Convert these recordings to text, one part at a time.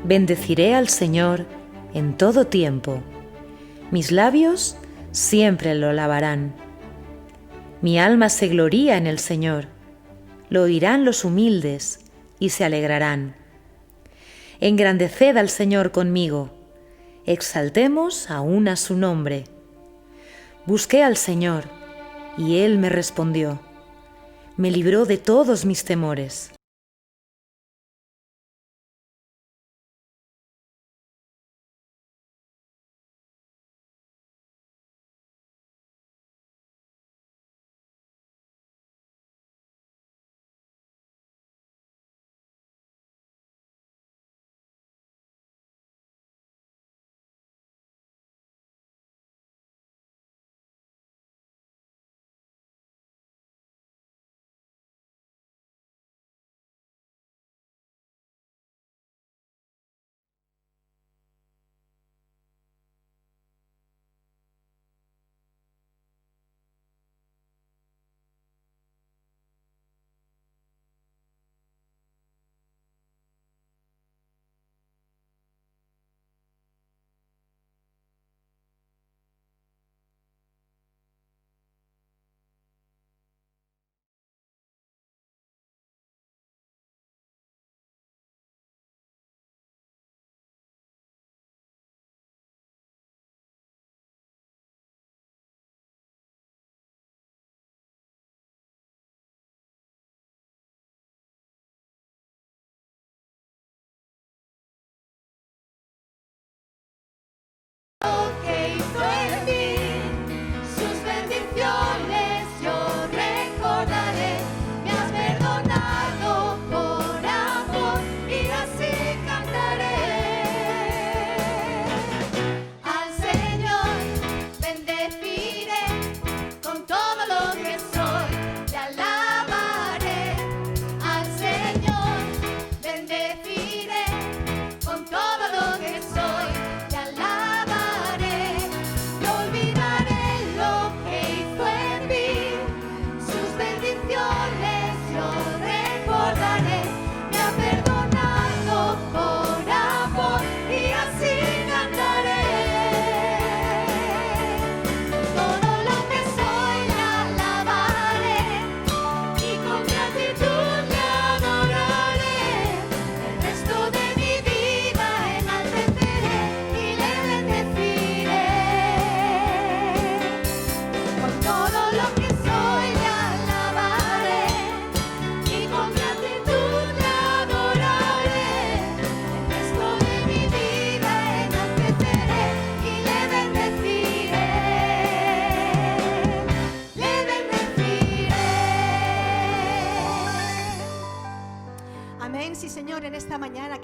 Bendeciré al Señor en todo tiempo. Mis labios siempre lo alabarán. Mi alma se gloría en el Señor. Lo oirán los humildes y se alegrarán. Engrandeced al Señor conmigo. Exaltemos aún a su nombre. Busqué al Señor y Él me respondió. Me libró de todos mis temores.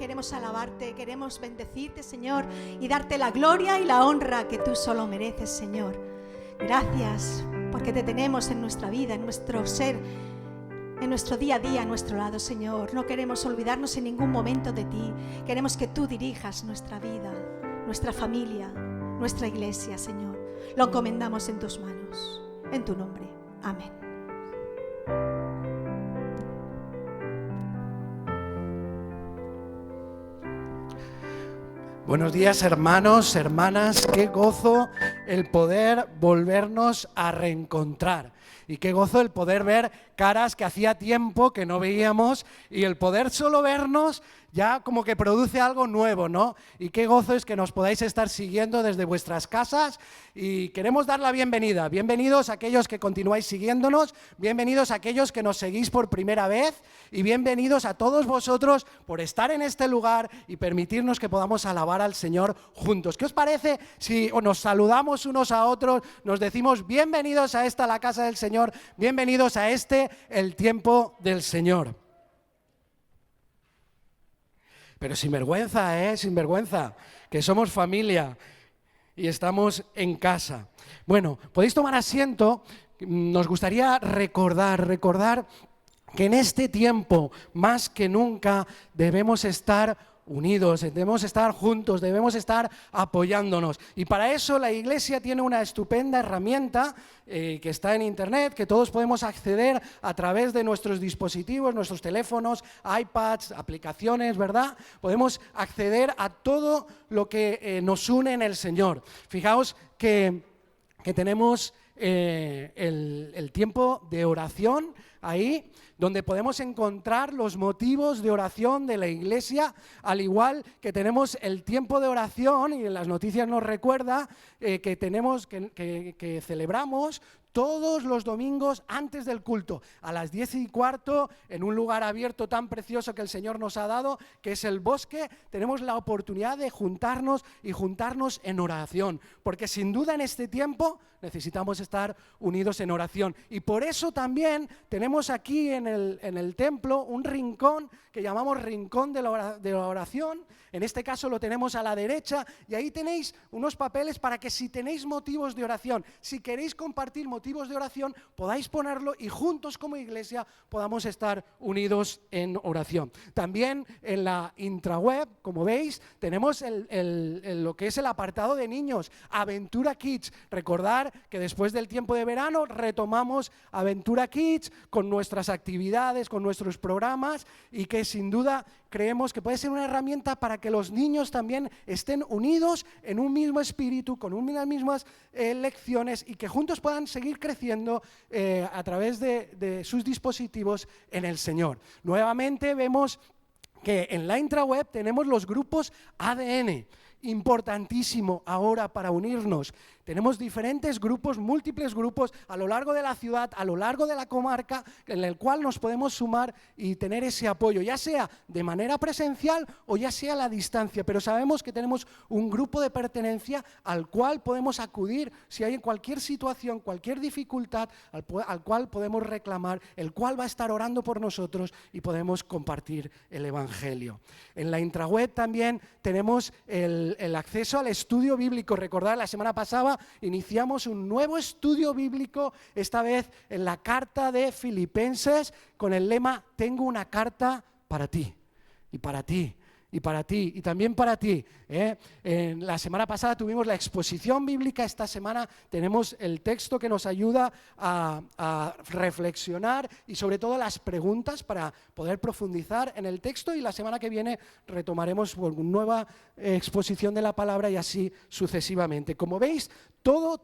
Queremos alabarte, queremos bendecirte, Señor, y darte la gloria y la honra que tú solo mereces, Señor. Gracias porque te tenemos en nuestra vida, en nuestro ser, en nuestro día a día, a nuestro lado, Señor. No queremos olvidarnos en ningún momento de ti. Queremos que tú dirijas nuestra vida, nuestra familia, nuestra iglesia, Señor. Lo encomendamos en tus manos, en tu nombre. Amén. Buenos días, hermanos, hermanas, qué gozo el poder volvernos a reencontrar y qué gozo el poder ver caras que hacía tiempo que no veíamos y el poder solo vernos ya como que produce algo nuevo, ¿no? Y qué gozo es que nos podáis estar siguiendo desde vuestras casas y queremos dar la bienvenida. Bienvenidos a aquellos que continuáis siguiéndonos, bienvenidos a aquellos que nos seguís por primera vez y bienvenidos a todos vosotros por estar en este lugar y permitirnos que podamos alabar al Señor juntos. ¿Qué os parece si nos saludamos unos a otros, nos decimos bienvenidos a esta, la casa del Señor, bienvenidos a este, el tiempo del Señor? Pero sin vergüenza, sin vergüenza, que somos familia y estamos en casa. Bueno, podéis tomar asiento. Nos gustaría recordar que en este tiempo, más que nunca, debemos estar unidos, debemos estar juntos, debemos estar apoyándonos. Y para eso la Iglesia tiene una estupenda herramienta que está en Internet, que todos podemos acceder a través de nuestros dispositivos, nuestros teléfonos, iPads, aplicaciones, ¿verdad? Podemos acceder a todo lo que nos une en el Señor. Fijaos que tenemos el tiempo de oración ahí, donde podemos encontrar los motivos de oración de la Iglesia, al igual que tenemos el tiempo de oración, y en las noticias nos recuerda que tenemos que celebramos todos los domingos antes del culto, a las 10:15, en un lugar abierto tan precioso que el Señor nos ha dado, que es el bosque. Tenemos la oportunidad de juntarnos en oración, porque sin duda en este tiempo necesitamos estar unidos en oración. Y por eso también tenemos aquí en el templo un rincón que llamamos rincón de la oración. En este caso lo tenemos a la derecha, y ahí tenéis unos papeles para que, si tenéis motivos de oración, si queréis compartir motivos de oración, podáis ponerlo y juntos como iglesia podamos estar unidos en oración. También en la intraweb, como veis, tenemos lo que es el apartado de niños, Aventura Kids. Recordar que después del tiempo de verano retomamos Aventura Kids con nuestras actividades, con nuestros programas, y que sin duda creemos que puede ser una herramienta para que los niños también estén unidos en un mismo espíritu, con unas mismas lecciones, y que juntos puedan seguir creciendo a través de sus dispositivos en el Señor. Nuevamente vemos que en la intraweb tenemos los grupos ADN, importantísimo ahora para unirnos. Tenemos diferentes grupos, múltiples grupos a lo largo de la ciudad, a lo largo de la comarca, en el cual nos podemos sumar y tener ese apoyo, ya sea de manera presencial o ya sea a la distancia, pero sabemos que tenemos un grupo de pertenencia al cual podemos acudir si hay cualquier situación, cualquier dificultad, al cual podemos reclamar, el cual va a estar orando por nosotros y podemos compartir el Evangelio. En la intraweb también tenemos el acceso al estudio bíblico. Recordad, la semana pasada iniciamos un nuevo estudio bíblico, esta vez en la carta de Filipenses, con el lema: tengo una carta para ti, y para ti, y para ti, y también para ti. En la semana pasada tuvimos la exposición bíblica, esta semana tenemos el texto que nos ayuda a reflexionar y sobre todo las preguntas para poder profundizar en el texto, y la semana que viene retomaremos una nueva exposición de la palabra, y así sucesivamente. Como veis, todo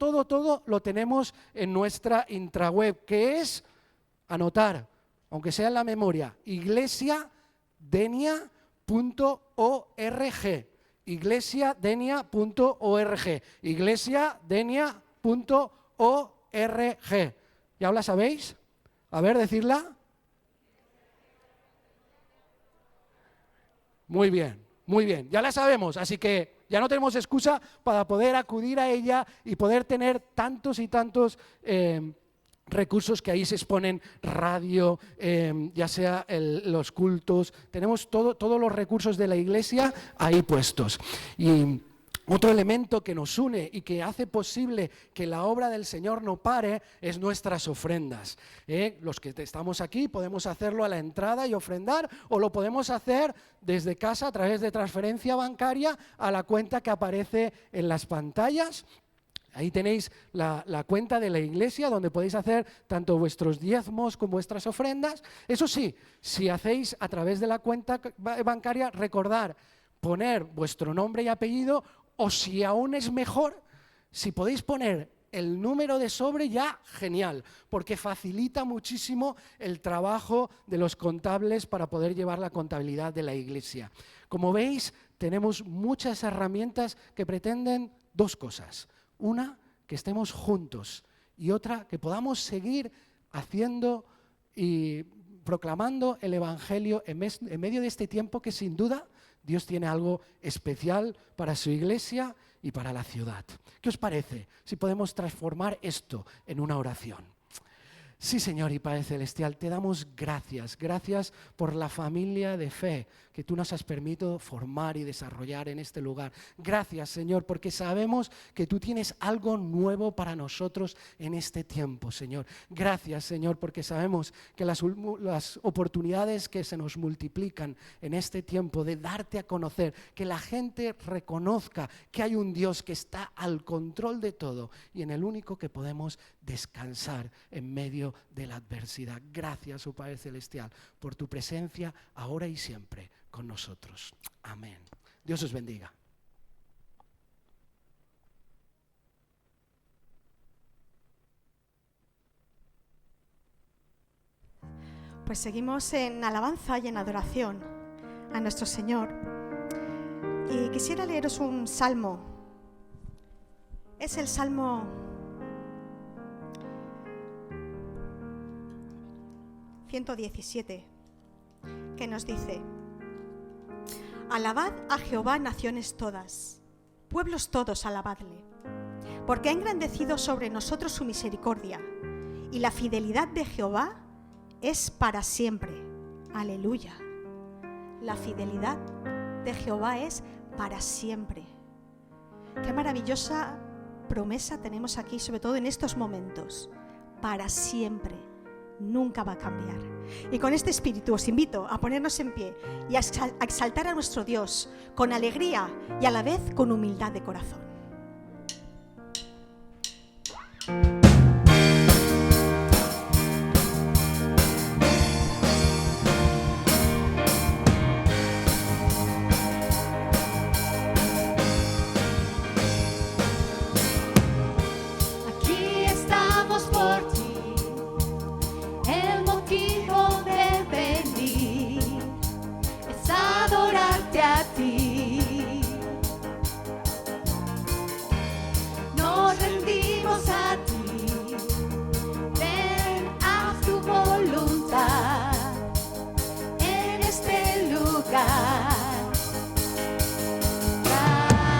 lo tenemos en nuestra intraweb, que es anotar, aunque sea en la memoria, iglesiadenia.org, iglesiadenia.org, iglesiadenia.org. ¿Ya la sabéis? A ver, decidla. Muy bien, ya la sabemos, así que ya no tenemos excusa para poder acudir a ella y poder tener tantos y tantos recursos que ahí se exponen, radio, ya sea los cultos. Tenemos todos los recursos de la iglesia ahí puestos. Y otro elemento que nos une y que hace posible que la obra del Señor no pare es nuestras ofrendas. Los que estamos aquí podemos hacerlo a la entrada y ofrendar, o lo podemos hacer desde casa a través de transferencia bancaria a la cuenta que aparece en las pantallas. Ahí tenéis la cuenta de la iglesia, donde podéis hacer tanto vuestros diezmos como vuestras ofrendas. Eso sí, si hacéis a través de la cuenta bancaria, recordar poner vuestro nombre y apellido, o si aún es mejor, si podéis poner el número de sobre, ya genial, porque facilita muchísimo el trabajo de los contables para poder llevar la contabilidad de la iglesia. Como veis, tenemos muchas herramientas que pretenden dos cosas. Una, que estemos juntos, y otra, que podamos seguir haciendo y proclamando el Evangelio en medio de este tiempo que sin duda Dios tiene algo especial para su iglesia y para la ciudad. ¿Qué os parece si podemos transformar esto en una oración? Sí, Señor y Padre Celestial, te damos gracias. Gracias por la familia de fe que tú nos has permitido formar y desarrollar en este lugar. Gracias, Señor, porque sabemos que tú tienes algo nuevo para nosotros en este tiempo, Señor. Gracias, Señor, porque sabemos que las oportunidades que se nos multiplican en este tiempo de darte a conocer, que la gente reconozca que hay un Dios que está al control de todo y en el único que podemos descansar en medio de la adversidad. Gracias, oh Padre Celestial, por tu presencia ahora y siempre con nosotros. Amén. Dios os bendiga. Pues seguimos en alabanza y en adoración a nuestro Señor. Y quisiera leeros un salmo. Es el Salmo 117, que nos dice: Alabad a Jehová, naciones todas, pueblos todos, alabadle, porque ha engrandecido sobre nosotros su misericordia, y la fidelidad de Jehová es para siempre. Aleluya. La fidelidad de Jehová es para siempre. Qué maravillosa promesa tenemos aquí, sobre todo en estos momentos. Para siempre. Nunca va a cambiar. Y con este espíritu os invito a ponernos en pie y a exaltar a nuestro Dios con alegría y a la vez con humildad de corazón. Aquí estamos por ti. El motivo de venir es adorarte a ti. Nos rendimos a ti. Ven, haz tu voluntad en este lugar.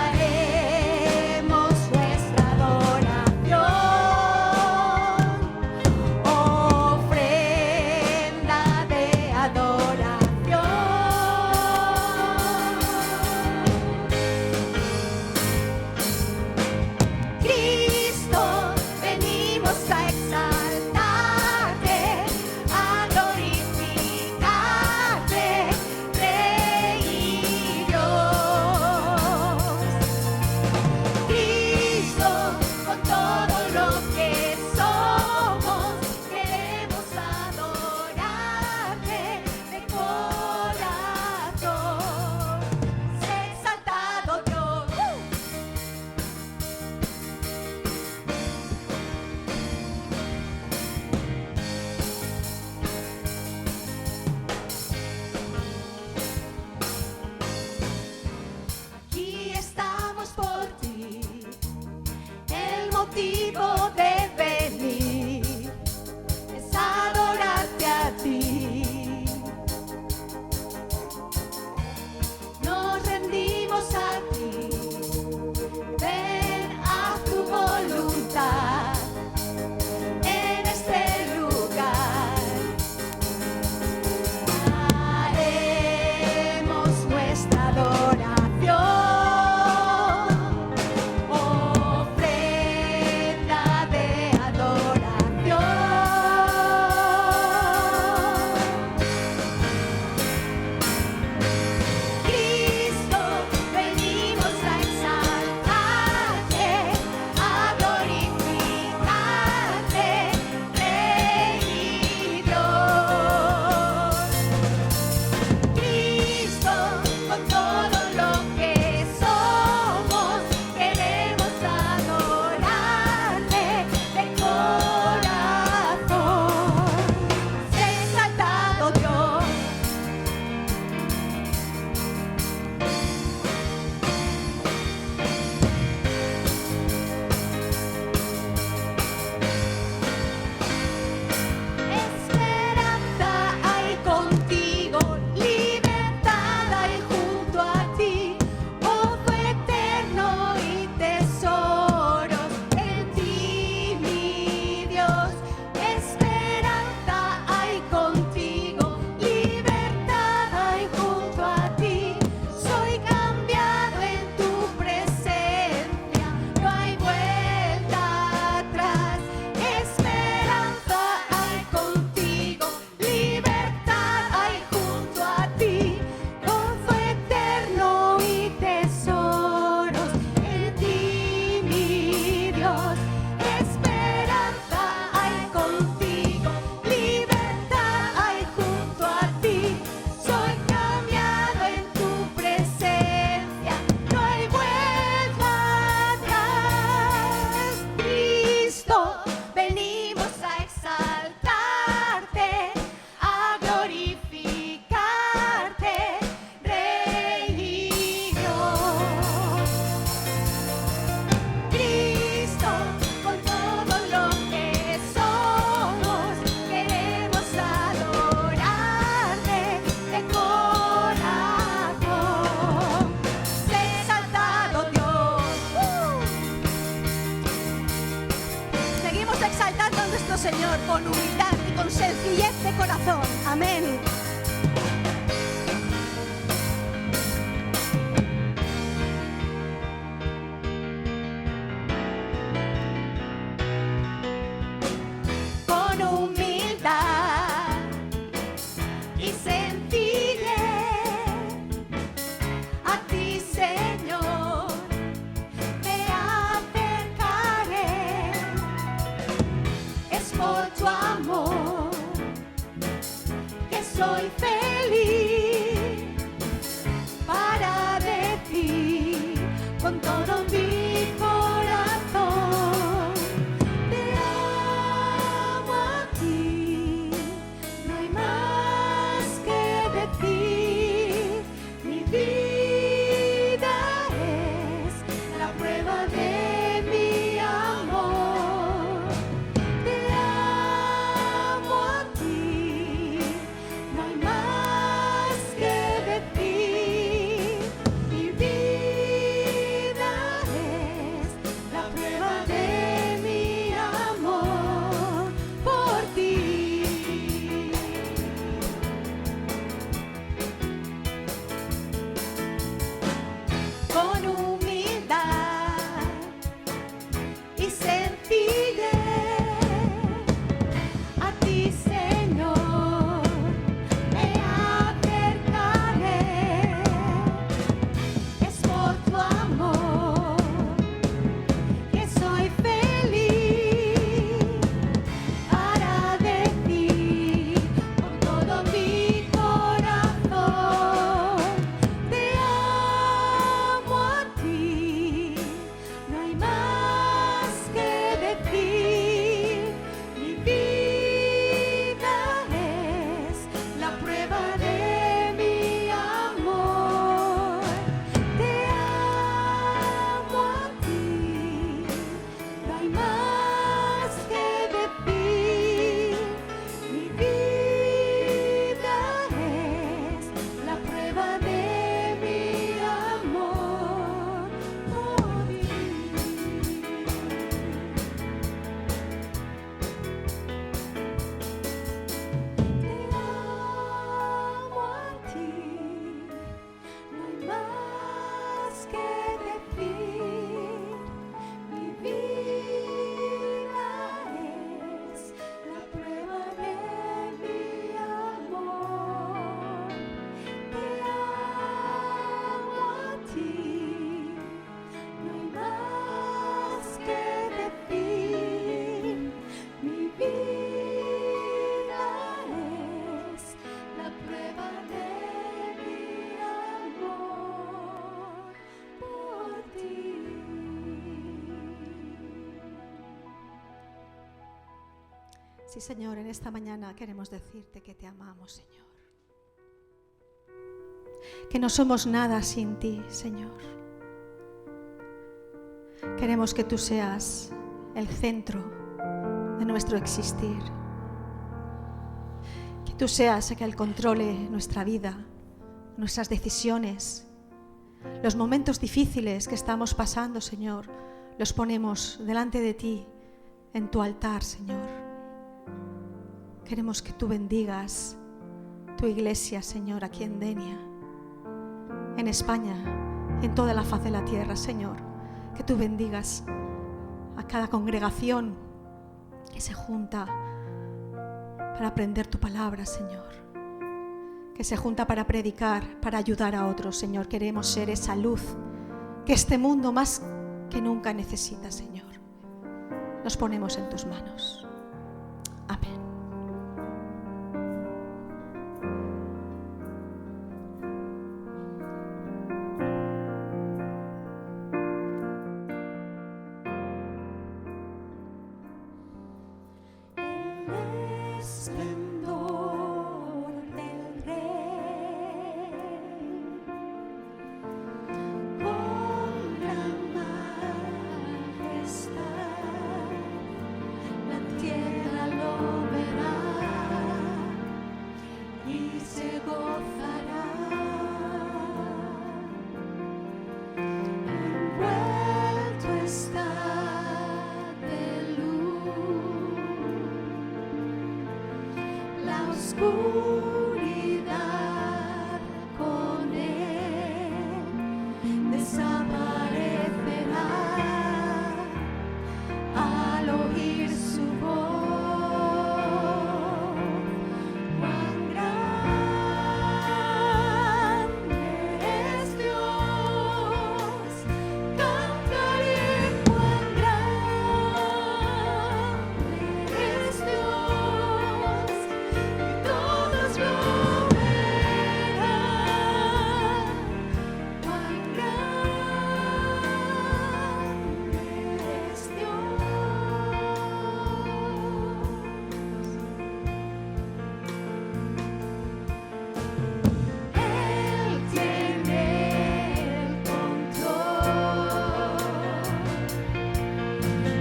Traemos nuestra adoración, ofrenda de adoración. Cristo, venimos a exaltarte, a glorificarte. con humildad y con sencillez de corazón. Amén. Con humildad y sencillez a ti, Señor, me acercaré. Es por tu amor que soy feliz para decir con todo mi corazón: te amo a ti, no hay más que decir. Mi vida es la prueba de mi amor. Te amo a ti, no hay más que decir. Mi vida es la prueba de mi amor por ti. Con humildad y sencillez a ti, Señor, me acercaré. Es por tu amor que soy feliz para decir con todo mi corazón: te amo a ti, no hay más que decir. Mi vida es la prueba de mi amor. Te amo a ti, no hay más que decir. Mi vida es la prueba de mi amor por ti. Te amo a ti, no hay más que decir. Mi vida es la prueba de mi amor. Te amo a ti, no hay más que decir. Mi vida es la prueba de mi amor por ti. Sí, Señor, en esta mañana queremos decirte que te amamos, Señor. Que no somos nada sin ti, Señor. Queremos que tú seas el centro de nuestro existir. Que tú seas el que controle nuestra vida, nuestras decisiones. Los momentos difíciles que estamos pasando, Señor, los ponemos delante de ti, en tu altar, Señor. Queremos que tú bendigas tu iglesia, Señor, aquí en Denia, en España, en toda la faz de la tierra, Señor. Que tú bendigas a cada congregación que se junta para aprender tu palabra, Señor. Que se junta para predicar, para ayudar a otros, Señor. Queremos ser esa luz que este mundo más que nunca necesita, Señor. Nos ponemos en tus manos. Amén. El esplendor del Rey, con gran majestad, la tierra oscuridad con él desaparecerá al oír su voz. Cuán grande es Dios, cantaré cuán grande es Dios, y todos lo verán. Cuán grande es Dios. Él tiene el control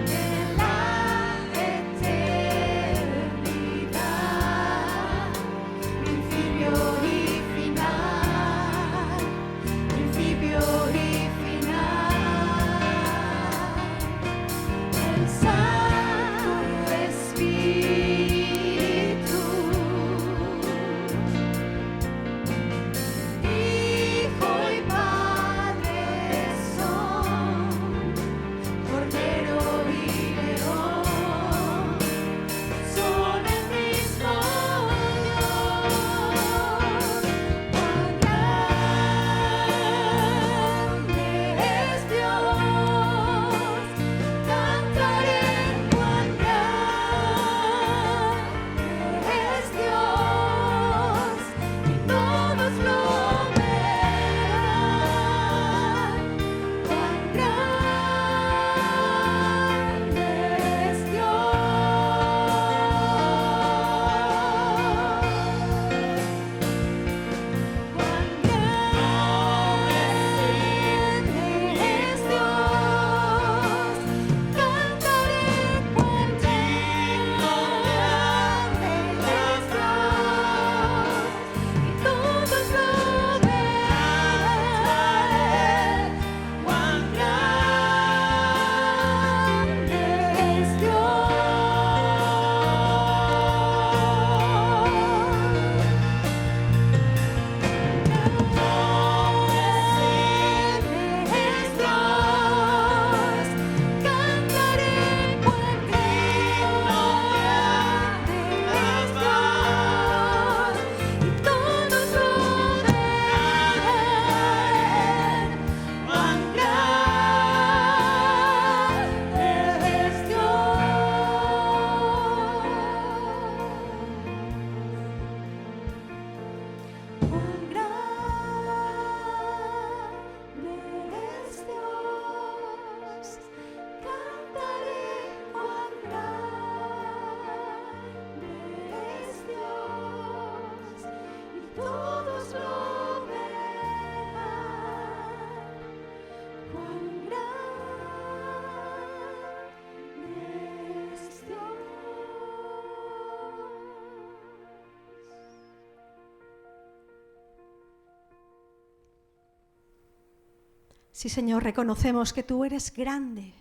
de la eternidad, principio y final, principio y final. El Santo Espíritu, Hijo y Padre son, Cordero y León, son el mismo Dios. Cuán grande es Dios, cantaré cuán grande es Dios, y todos lo verán. Cuán grande es Dios. Cuán grande es Dios, cantaré cuán grande es Dios, y todos lo verán. Cuán grande es Dios. Es Dios, cantaré cuán grande es Dios, y todos lo verán. Cuán grande es Dios. Cuán grande es Dios, cantaré cuán grande es Dios, y todos lo verán. Cuán grande es Dios. Sí, Señor, reconocemos que tú eres grande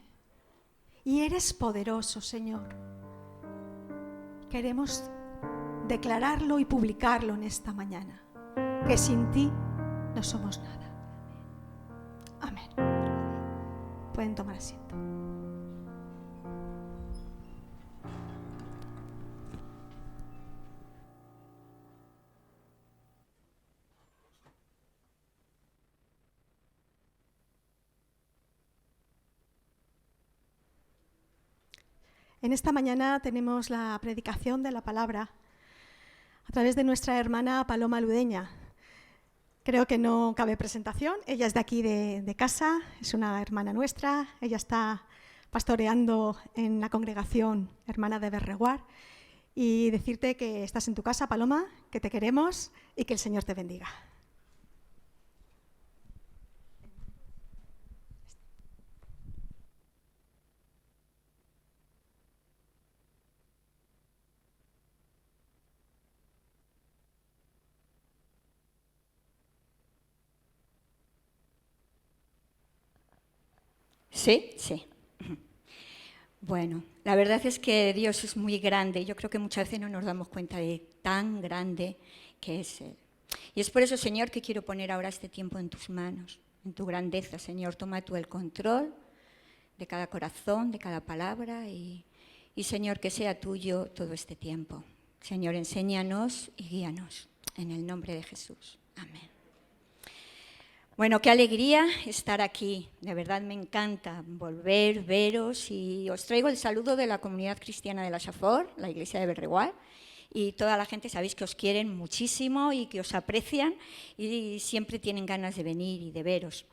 y eres poderoso, Señor. Queremos declararlo y publicarlo en esta mañana, que sin ti no somos nada. Amén. Pueden tomar asiento. En esta mañana tenemos la predicación de la palabra a través de nuestra hermana Paloma Ludeña. Creo que no cabe presentación. Ella es de aquí de casa, es una hermana nuestra. Ella está pastoreando en la congregación hermana de Berreguar. Y decirte que estás en tu casa, Paloma, que te queremos y que el Señor te bendiga. Sí, sí. Bueno, la verdad es que Dios es muy grande. Yo creo que muchas veces no nos damos cuenta de tan grande que es Él. Y es por eso, Señor, que quiero poner ahora este tiempo en tus manos, en tu grandeza, Señor. Toma tú el control de cada corazón, de cada palabra y Señor, que sea tuyo todo este tiempo. Señor, enséñanos y guíanos. En el nombre de Jesús. Amén. Bueno, qué alegría estar aquí. De verdad me encanta volver, veros y os traigo el saludo de la comunidad cristiana de la Safor, la iglesia de Berreguar. Y toda la gente sabéis que os quieren muchísimo y que os aprecian y siempre tienen ganas de venir y de veros.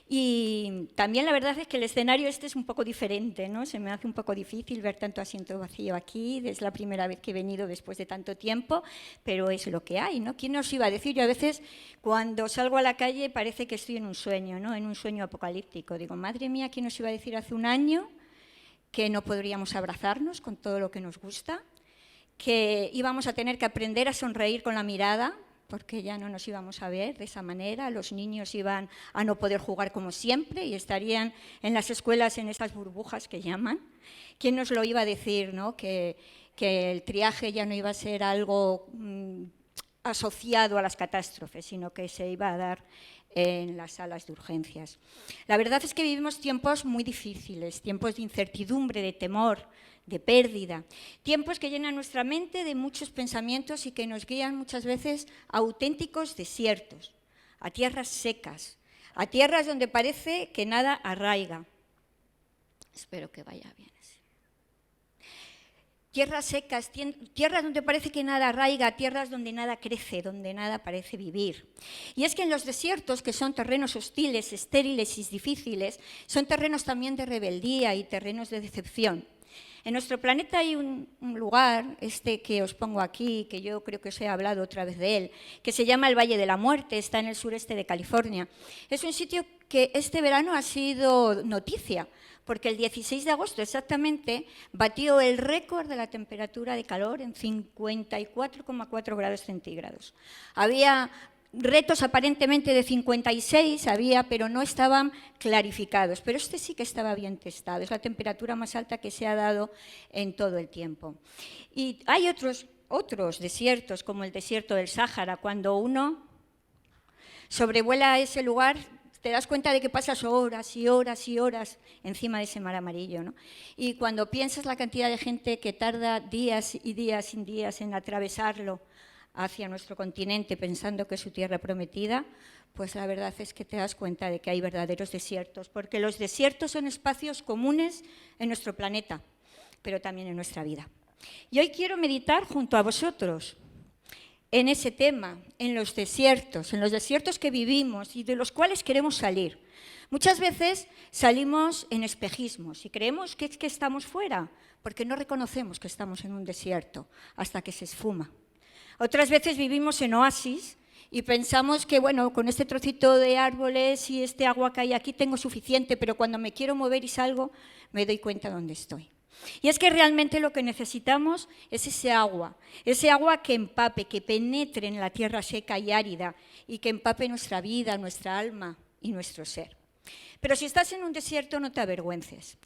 Y también la verdad es que el escenario este es un poco diferente, ¿no? Se me hace un poco difícil ver tanto asiento vacío aquí, es la primera vez que he venido después de tanto tiempo, pero es lo que hay, ¿no? ¿Quién nos iba a decir? Yo a veces cuando salgo a la calle parece que estoy en un sueño, ¿no? En un sueño apocalíptico. Digo, madre mía, ¿quién nos iba a decir hace un año que no podríamos abrazarnos con todo lo que nos gusta? Que íbamos a tener que aprender a sonreír con la mirada, porque ya no nos íbamos a ver de esa manera, los niños iban a no poder jugar como siempre y estarían en las escuelas en esas burbujas que llaman. ¿Quién nos lo iba a decir, ¿no? Que el triaje ya no iba a ser algo asociado a las catástrofes, sino que se iba a dar en las salas de urgencias? La verdad es que vivimos tiempos muy difíciles, tiempos de incertidumbre, de temor, de pérdida, tiempos que llenan nuestra mente de muchos pensamientos y que nos guían muchas veces a auténticos desiertos, a tierras secas, a tierras donde parece que nada arraiga. Espero que vaya bien. Tierras secas, tierras donde parece que nada arraiga, tierras donde nada crece, donde nada parece vivir. Y es que en los desiertos, que son terrenos hostiles, estériles y difíciles, son terrenos también de rebeldía y terrenos de decepción. En nuestro planeta hay un lugar, este que os pongo aquí, que yo creo que os he hablado otra vez de él, que se llama el Valle de la Muerte, está en el sureste de California. Es un sitio que este verano ha sido noticia, porque el 16 de agosto exactamente batió el récord de la temperatura de calor en 54,4 grados centígrados. Había retos aparentemente de 56, pero no estaban clarificados. Pero este sí que estaba bien testado, es la temperatura más alta que se ha dado en todo el tiempo. Y hay otros desiertos, como el desierto del Sáhara. Cuando uno sobrevuela ese lugar, te das cuenta de que pasas horas y horas y horas encima de ese mar amarillo, ¿no? Y cuando piensas la cantidad de gente que tarda días y días y días en atravesarlo hacia nuestro continente pensando que es su tierra prometida, pues la verdad es que te das cuenta de que hay verdaderos desiertos, porque los desiertos son espacios comunes en nuestro planeta, pero también en nuestra vida. Y hoy quiero meditar junto a vosotros en ese tema, en los desiertos que vivimos y de los cuales queremos salir. Muchas veces salimos en espejismos y creemos que es que estamos fuera, porque no reconocemos que estamos en un desierto hasta que se esfuma. Otras veces vivimos en oasis y pensamos que, bueno, con este trocito de árboles y este agua que hay aquí tengo suficiente, pero cuando me quiero mover y salgo, me doy cuenta de dónde estoy. Y es que realmente lo que necesitamos es ese agua que empape, que penetre en la tierra seca y árida y que empape nuestra vida, nuestra alma y nuestro ser. Pero si estás en un desierto, no te avergüences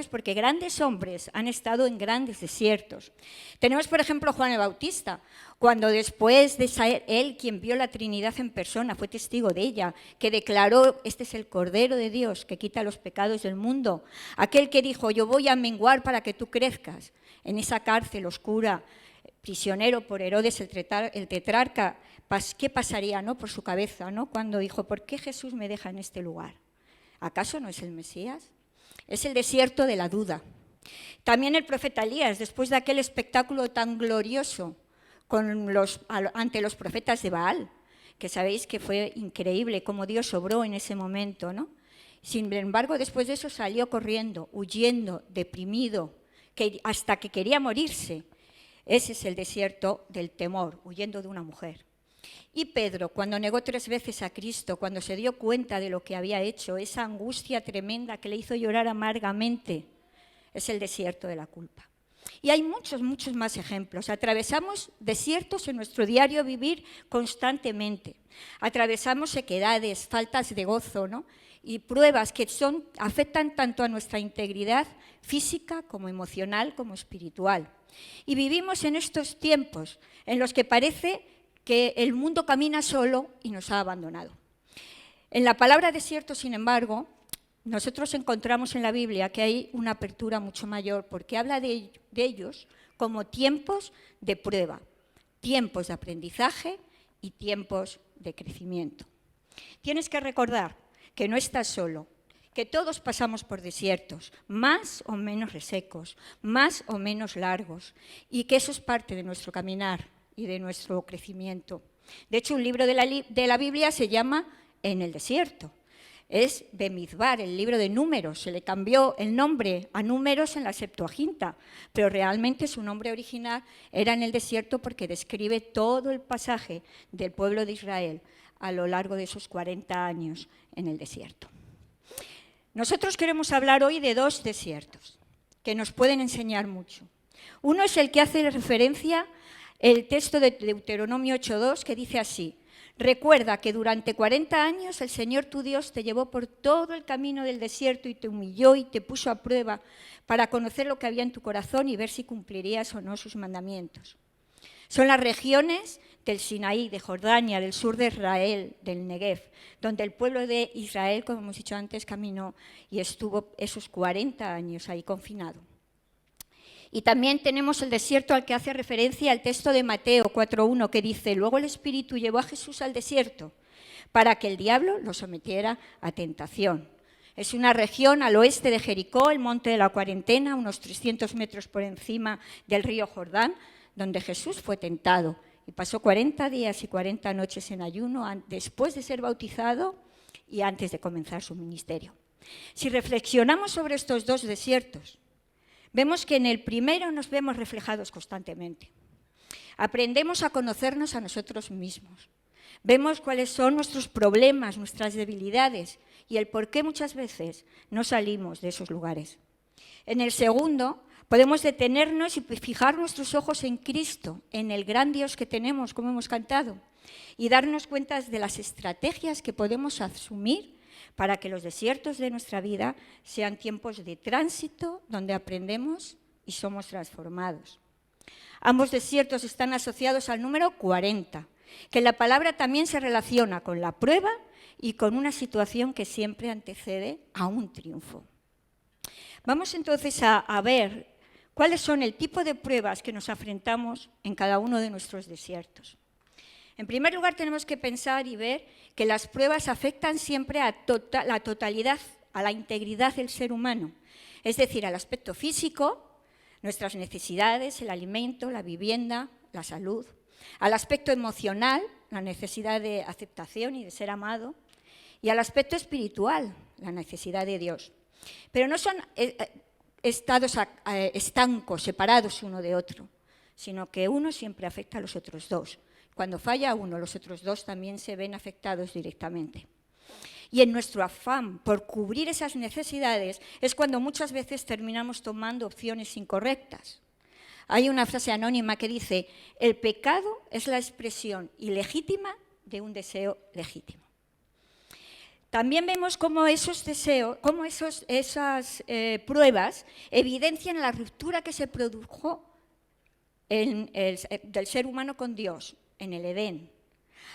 porque grandes hombres han estado en grandes desiertos. Tenemos, por ejemplo, Juan el Bautista, cuando después de ser él quien vio la Trinidad en persona, fue testigo de ella, que declaró: este es el Cordero de Dios que quita los pecados del mundo. Aquel que dijo: yo voy a menguar para que tú crezcas. En esa cárcel oscura, prisionero por Herodes el tetrarca, ¿qué pasaría, no, por su cabeza, ¿no? Cuando dijo: ¿por qué Jesús me deja en este lugar? ¿Acaso no es el Mesías? Es el desierto de la duda. También el profeta Elías, después de aquel espectáculo tan glorioso ante los profetas de Baal, que sabéis que fue increíble cómo Dios obró en ese momento, ¿no? Sin embargo, después de eso salió corriendo, huyendo, deprimido, hasta que quería morirse. Ese es el desierto del temor, huyendo de una mujer. Y Pedro, cuando negó 3 veces a Cristo, cuando se dio cuenta de lo que había hecho, esa angustia tremenda que le hizo llorar amargamente, es el desierto de la culpa. Y hay muchos, muchos más ejemplos. Atravesamos desiertos en nuestro diario vivir constantemente. Atravesamos sequedades, faltas de gozo, ¿no? Y pruebas que afectan tanto a nuestra integridad física como emocional como espiritual. Y vivimos en estos tiempos en los que parece que el mundo camina solo y nos ha abandonado. En la palabra desierto, sin embargo, nosotros encontramos en la Biblia que hay una apertura mucho mayor, porque habla de ellos como tiempos de prueba, tiempos de aprendizaje y tiempos de crecimiento. Tienes que recordar que no estás solo, que todos pasamos por desiertos, más o menos resecos, más o menos largos, y que eso es parte de nuestro caminar y de nuestro crecimiento. De hecho, un libro de la Biblia se llama En el desierto. Es Bemidbar, el libro de Números. Se le cambió el nombre a Números en la Septuaginta, pero realmente su nombre original era En el desierto porque describe todo el pasaje del pueblo de Israel a lo largo de esos 40 años en el desierto. Nosotros queremos hablar hoy de dos desiertos que nos pueden enseñar mucho. Uno es el que hace referencia el texto de Deuteronomio 8:2, que dice así: recuerda que durante 40 años el Señor tu Dios te llevó por todo el camino del desierto y te humilló y te puso a prueba para conocer lo que había en tu corazón y ver si cumplirías o no sus mandamientos. Son las regiones del Sinaí, de Jordania, del sur de Israel, del Negev, donde el pueblo de Israel, como hemos dicho antes, caminó y estuvo esos 40 años ahí confinado. Y también tenemos el desierto al que hace referencia el texto de Mateo 4:1, que dice: luego el Espíritu llevó a Jesús al desierto para que el diablo lo sometiera a tentación. Es una región al oeste de Jericó, el monte de la Cuarentena, unos 300 metros por encima del río Jordán, donde Jesús fue tentado y pasó 40 días y 40 noches en ayuno después de ser bautizado y antes de comenzar su ministerio. Si reflexionamos sobre estos dos desiertos, vemos que en el primero nos vemos reflejados constantemente. Aprendemos a conocernos a nosotros mismos. Vemos cuáles son nuestros problemas, nuestras debilidades y el por qué muchas veces no salimos de esos lugares. En el segundo, podemos detenernos y fijar nuestros ojos en Cristo, en el gran Dios que tenemos, como hemos cantado, y darnos cuenta de las estrategias que podemos asumir para que los desiertos de nuestra vida sean tiempos de tránsito donde aprendemos y somos transformados. Ambos desiertos están asociados al número 40, que la palabra también se relaciona con la prueba y con una situación que siempre antecede a un triunfo. Vamos entonces a ver cuáles son el tipo de pruebas que nos enfrentamos en cada uno de nuestros desiertos. En primer lugar, tenemos que pensar y ver que las pruebas afectan siempre a la totalidad, a la integridad del ser humano, es decir, al aspecto físico, nuestras necesidades, el alimento, la vivienda, la salud, al aspecto emocional, la necesidad de aceptación y de ser amado, y al aspecto espiritual, la necesidad de Dios. Pero no son estados estancos, separados uno de otro, sino que uno siempre afecta a los otros dos. Cuando falla uno, los otros dos también se ven afectados directamente. Y en nuestro afán por cubrir esas necesidades es cuando muchas veces terminamos tomando opciones incorrectas. Hay una frase anónima que dice: el pecado es la expresión ilegítima de un deseo legítimo. También vemos cómo esas pruebas evidencian la ruptura que se produjo del ser humano con Dios en el Edén.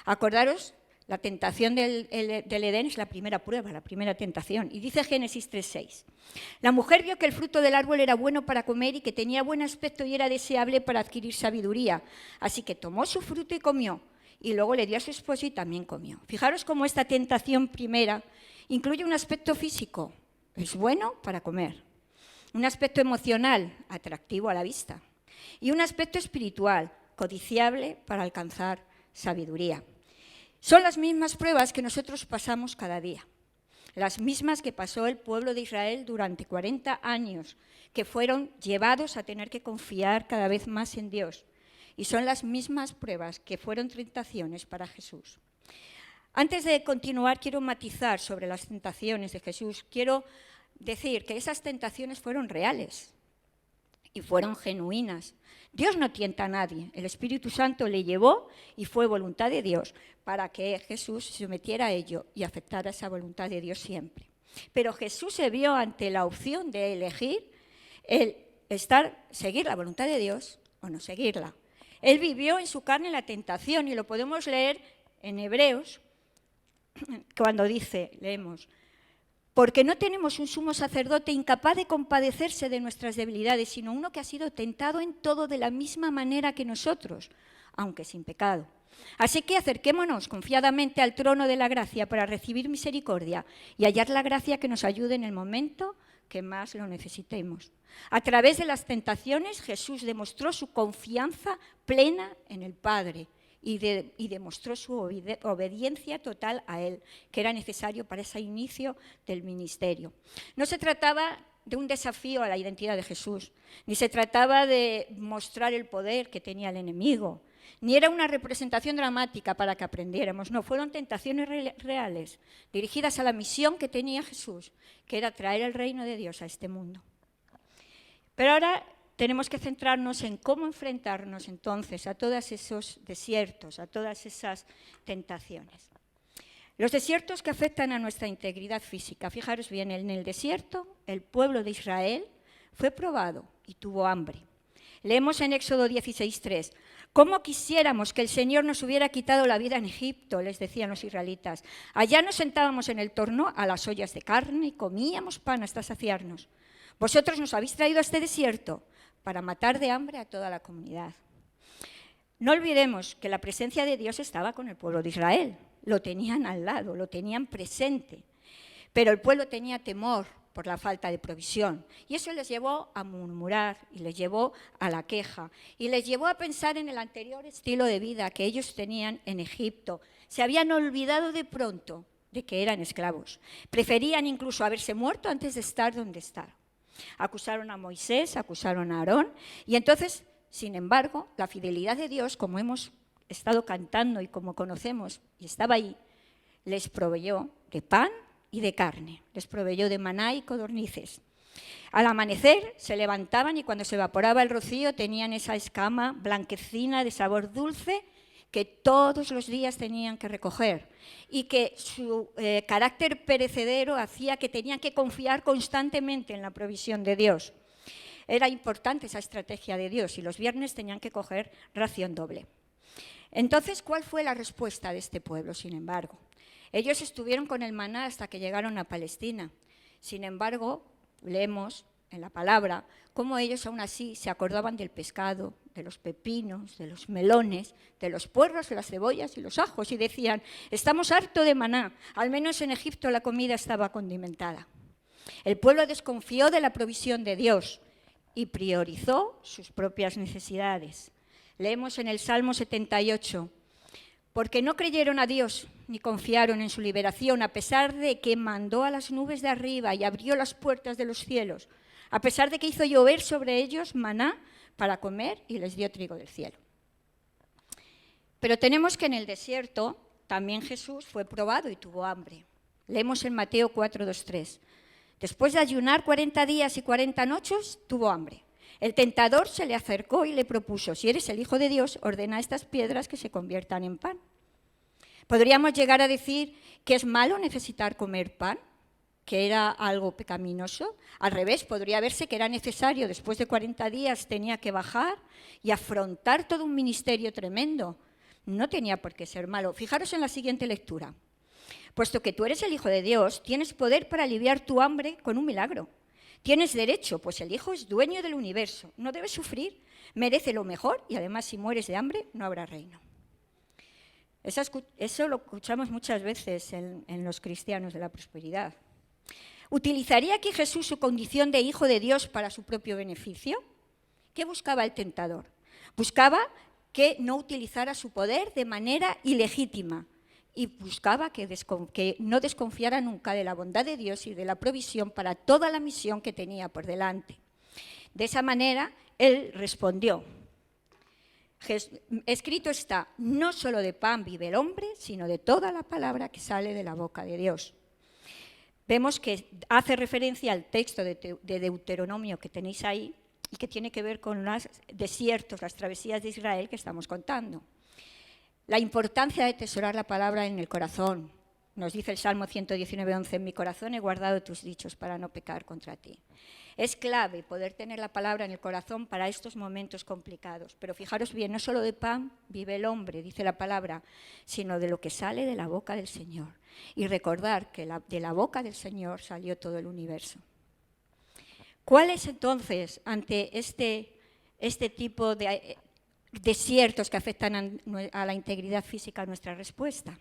Acordaros, la tentación del Edén es la primera prueba, la primera tentación. Y dice Génesis 3:6. La mujer vio que el fruto del árbol era bueno para comer y que tenía buen aspecto y era deseable para adquirir sabiduría. Así que tomó su fruto y comió. Y luego le dio a su esposo y también comió. Fijaros cómo esta tentación primera incluye un aspecto físico. Es bueno para comer. Un aspecto emocional, atractivo a la vista. Y un aspecto espiritual, codiciable para alcanzar sabiduría. Son las mismas pruebas que nosotros pasamos cada día, las mismas que pasó el pueblo de Israel durante 40 años, que fueron llevados a tener que confiar cada vez más en Dios. Y son las mismas pruebas que fueron tentaciones para Jesús. Antes de continuar, quiero matizar sobre las tentaciones de Jesús. Quiero decir que esas tentaciones fueron reales, y fueron genuinas. Dios no tienta a nadie. El Espíritu Santo le llevó y fue voluntad de Dios para que Jesús se sometiera a ello y aceptara esa voluntad de Dios siempre. Pero Jesús se vio ante la opción de elegir el seguir la voluntad de Dios o no seguirla. Él vivió en su carne la tentación y lo podemos leer en Hebreos cuando dice, leemos, porque no tenemos un sumo sacerdote incapaz de compadecerse de nuestras debilidades, sino uno que ha sido tentado en todo de la misma manera que nosotros, aunque sin pecado. Así que acerquémonos confiadamente al trono de la gracia para recibir misericordia y hallar la gracia que nos ayude en el momento que más lo necesitemos. A través de las tentaciones, Jesús demostró su confianza plena en el Padre y demostró su obediencia total a Él, que era necesario para ese inicio del ministerio. No se trataba de un desafío a la identidad de Jesús, ni se trataba de mostrar el poder que tenía el enemigo, ni era una representación dramática para que aprendiéramos. No, fueron tentaciones reales, dirigidas a la misión que tenía Jesús, que era traer el reino de Dios a este mundo. Pero ahora tenemos que centrarnos en cómo enfrentarnos entonces a todos esos desiertos, a todas esas tentaciones. Los desiertos que afectan a nuestra integridad física. Fijaros bien, en el desierto el pueblo de Israel fue probado y tuvo hambre. Leemos en Éxodo 16:3, ¿cómo quisiéramos que el Señor nos hubiera quitado la vida en Egipto?, les decían los israelitas. Allá nos sentábamos en el torno a las ollas de carne y comíamos pan hasta saciarnos. Vosotros nos habéis traído a este desierto para matar de hambre a toda la comunidad. No olvidemos que la presencia de Dios estaba con el pueblo de Israel. Lo tenían al lado, lo tenían presente. Pero el pueblo tenía temor por la falta de provisión. Y eso les llevó a murmurar y les llevó a la queja. Y les llevó a pensar en el anterior estilo de vida que ellos tenían en Egipto. Se habían olvidado de pronto de que eran esclavos. Preferían incluso haberse muerto antes de estar donde estaban. Acusaron a Moisés, acusaron a Aarón, y entonces, sin embargo, la fidelidad de Dios, como hemos estado cantando y como conocemos, y estaba ahí, les proveyó de pan y de carne, les proveyó de maná y codornices. Al amanecer se levantaban y cuando se evaporaba el rocío tenían esa escama blanquecina de sabor dulce que todos los días tenían que recoger y que su carácter perecedero hacía que tenían que confiar constantemente en la provisión de Dios. Era importante esa estrategia de Dios y los viernes tenían que coger ración doble. Entonces, ¿cuál fue la respuesta de este pueblo, sin embargo? Ellos estuvieron con el maná hasta que llegaron a Palestina. Sin embargo, leemos en la palabra cómo ellos aún así se acordaban del pescado, de los pepinos, de los melones, de los puerros, de las cebollas y los ajos, y decían, estamos hartos de maná, al menos en Egipto la comida estaba condimentada. El pueblo desconfió de la provisión de Dios y priorizó sus propias necesidades. Leemos en el Salmo 78, porque no creyeron a Dios ni confiaron en su liberación, a pesar de que mandó a las nubes de arriba y abrió las puertas de los cielos, a pesar de que hizo llover sobre ellos maná para comer y les dio trigo del cielo. Pero tenemos que en el desierto también Jesús fue probado y tuvo hambre. Leemos en Mateo 4, 2, 3. Después de ayunar 40 días y 40 noches, tuvo hambre. El tentador se le acercó y le propuso, si eres el Hijo de Dios, ordena a estas piedras que se conviertan en pan. ¿Podríamos llegar a decir que es malo necesitar comer pan? ¿Que era algo pecaminoso? Al revés, podría verse que era necesario, después de 40 días tenía que bajar y afrontar todo un ministerio tremendo. No tenía por qué ser malo. Fijaros en la siguiente lectura. Puesto que tú eres el Hijo de Dios, tienes poder para aliviar tu hambre con un milagro. Tienes derecho, pues el Hijo es dueño del universo. No debes sufrir, merece lo mejor y además si mueres de hambre no habrá reino. Eso lo escuchamos muchas veces en los cristianos de la prosperidad. ¿Utilizaría aquí Jesús su condición de Hijo de Dios para su propio beneficio? ¿Qué buscaba el tentador? Buscaba que no utilizara su poder de manera ilegítima y buscaba que no desconfiara nunca de la bondad de Dios y de la provisión para toda la misión que tenía por delante. De esa manera, él respondió, escrito está, no solo de pan vive el hombre, sino de toda la palabra que sale de la boca de Dios. Vemos que hace referencia al texto de Deuteronomio que tenéis ahí y que tiene que ver con los desiertos, las travesías de Israel que estamos contando. La importancia de atesorar la palabra en el corazón. Nos dice el Salmo 119:11, en mi corazón he guardado tus dichos para no pecar contra ti. Es clave poder tener la palabra en el corazón para estos momentos complicados. Pero fijaros bien, no solo de pan vive el hombre, dice la palabra, sino de lo que sale de la boca del Señor. Y recordar que de la boca del Señor salió todo el universo. ¿Cuál es entonces, ante este tipo de desiertos que afectan a la integridad física, nuestra respuesta?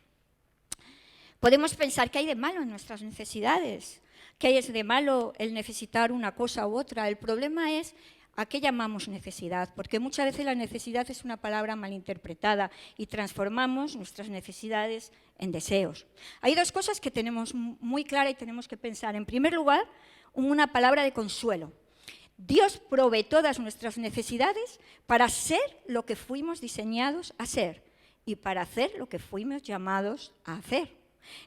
Podemos pensar que hay de malo en nuestras necesidades, que hay de malo el necesitar una cosa u otra. El problema es a qué llamamos necesidad, porque muchas veces la necesidad es una palabra malinterpretada y transformamos nuestras necesidades en deseos. Hay dos cosas que tenemos muy claras y tenemos que pensar. En primer lugar, una palabra de consuelo. Dios provee todas nuestras necesidades para ser lo que fuimos diseñados a ser y para hacer lo que fuimos llamados a hacer.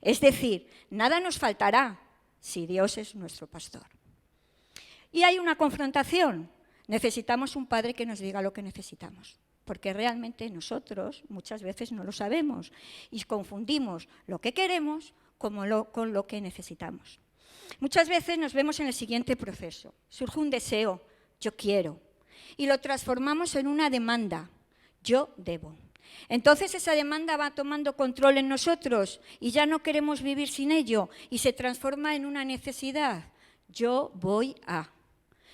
Es decir, nada nos faltará si Dios es nuestro pastor. Y hay una confrontación. Necesitamos un padre que nos diga lo que necesitamos, porque realmente nosotros muchas veces no lo sabemos y confundimos lo que queremos con lo que necesitamos. Muchas veces nos vemos en el siguiente proceso. Surge un deseo, yo quiero, y lo transformamos en una demanda, yo debo. Entonces esa demanda va tomando control en nosotros y ya no queremos vivir sin ello y se transforma en una necesidad, yo voy a.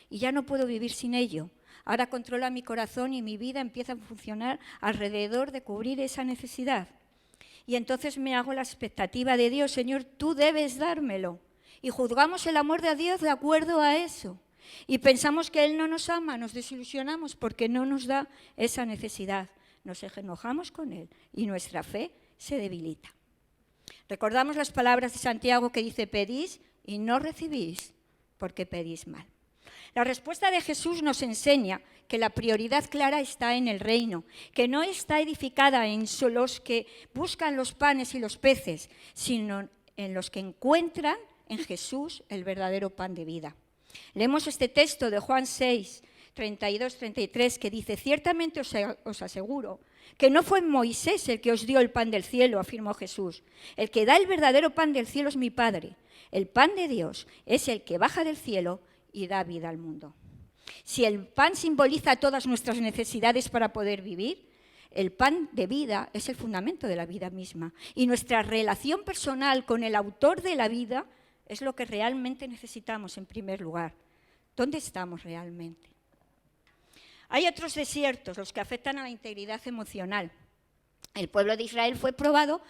Y ya no puedo vivir sin ello. Ahora controla mi corazón y mi vida empieza a funcionar alrededor de cubrir esa necesidad. Y entonces me hago la expectativa de Dios, Señor, tú debes dármelo. Y juzgamos el amor de Dios de acuerdo a eso. Y pensamos que Él no nos ama, nos desilusionamos porque no nos da esa necesidad. Nos enojamos con Él y nuestra fe se debilita. Recordamos las palabras de Santiago que dice, pedís y no recibís porque pedís mal. La respuesta de Jesús nos enseña que la prioridad clara está en el reino, que no está edificada en los que buscan los panes y los peces, sino en los que encuentran en Jesús el verdadero pan de vida. Leemos este texto de Juan 6, 32-33, que dice, ciertamente os aseguro que no fue Moisés el que os dio el pan del cielo, afirmó Jesús. El que da el verdadero pan del cielo es mi Padre. El pan de Dios es el que baja del cielo y da vida al mundo. Si el pan simboliza todas nuestras necesidades para poder vivir, el pan de vida es el fundamento de la vida misma. Y nuestra relación personal con el autor de la vida es lo que realmente necesitamos en primer lugar. ¿Dónde estamos realmente? Hay otros desiertos, los que afectan a la integridad emocional. El pueblo de Israel fue probado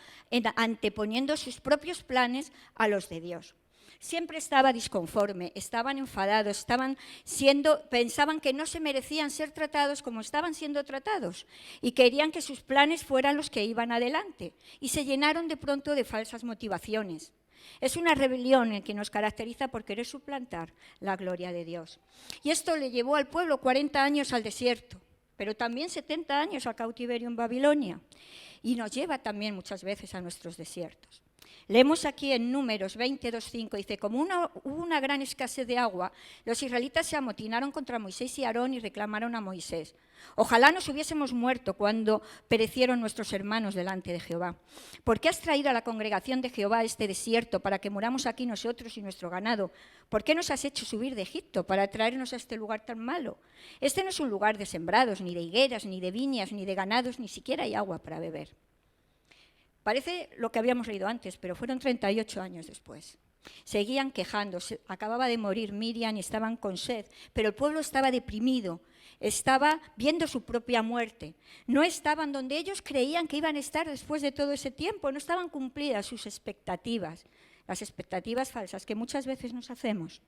anteponiendo sus propios planes a los de Dios. Siempre estaba disconforme, estaban enfadados, pensaban que no se merecían ser tratados como estaban siendo tratados y querían que sus planes fueran los que iban adelante y se llenaron de pronto de falsas motivaciones. Es una rebelión en que nos caracteriza por querer suplantar la gloria de Dios. Y esto le llevó al pueblo 40 años al desierto, pero también 70 años al cautiverio en Babilonia. Y nos lleva también muchas veces a nuestros desiertos. Leemos aquí en Números 22:5, dice, como hubo una gran escasez de agua, los israelitas se amotinaron contra Moisés y Aarón y reclamaron a Moisés. Ojalá nos hubiésemos muerto cuando perecieron nuestros hermanos delante de Jehová. ¿Por qué has traído a la congregación de Jehová a este desierto para que muramos aquí nosotros y nuestro ganado? ¿Por qué nos has hecho subir de Egipto para traernos a este lugar tan malo? Este no es un lugar de sembrados, ni de higueras, ni de viñas, ni de ganados, ni siquiera hay agua para beber. Parece lo que habíamos leído antes, pero fueron 38 años después. Seguían quejándose, acababa de morir Miriam y estaban con sed, pero el pueblo estaba deprimido, estaba viendo su propia muerte. No estaban donde ellos creían que iban a estar después de todo ese tiempo, no estaban cumplidas sus expectativas, las expectativas falsas que muchas veces nos hacemos.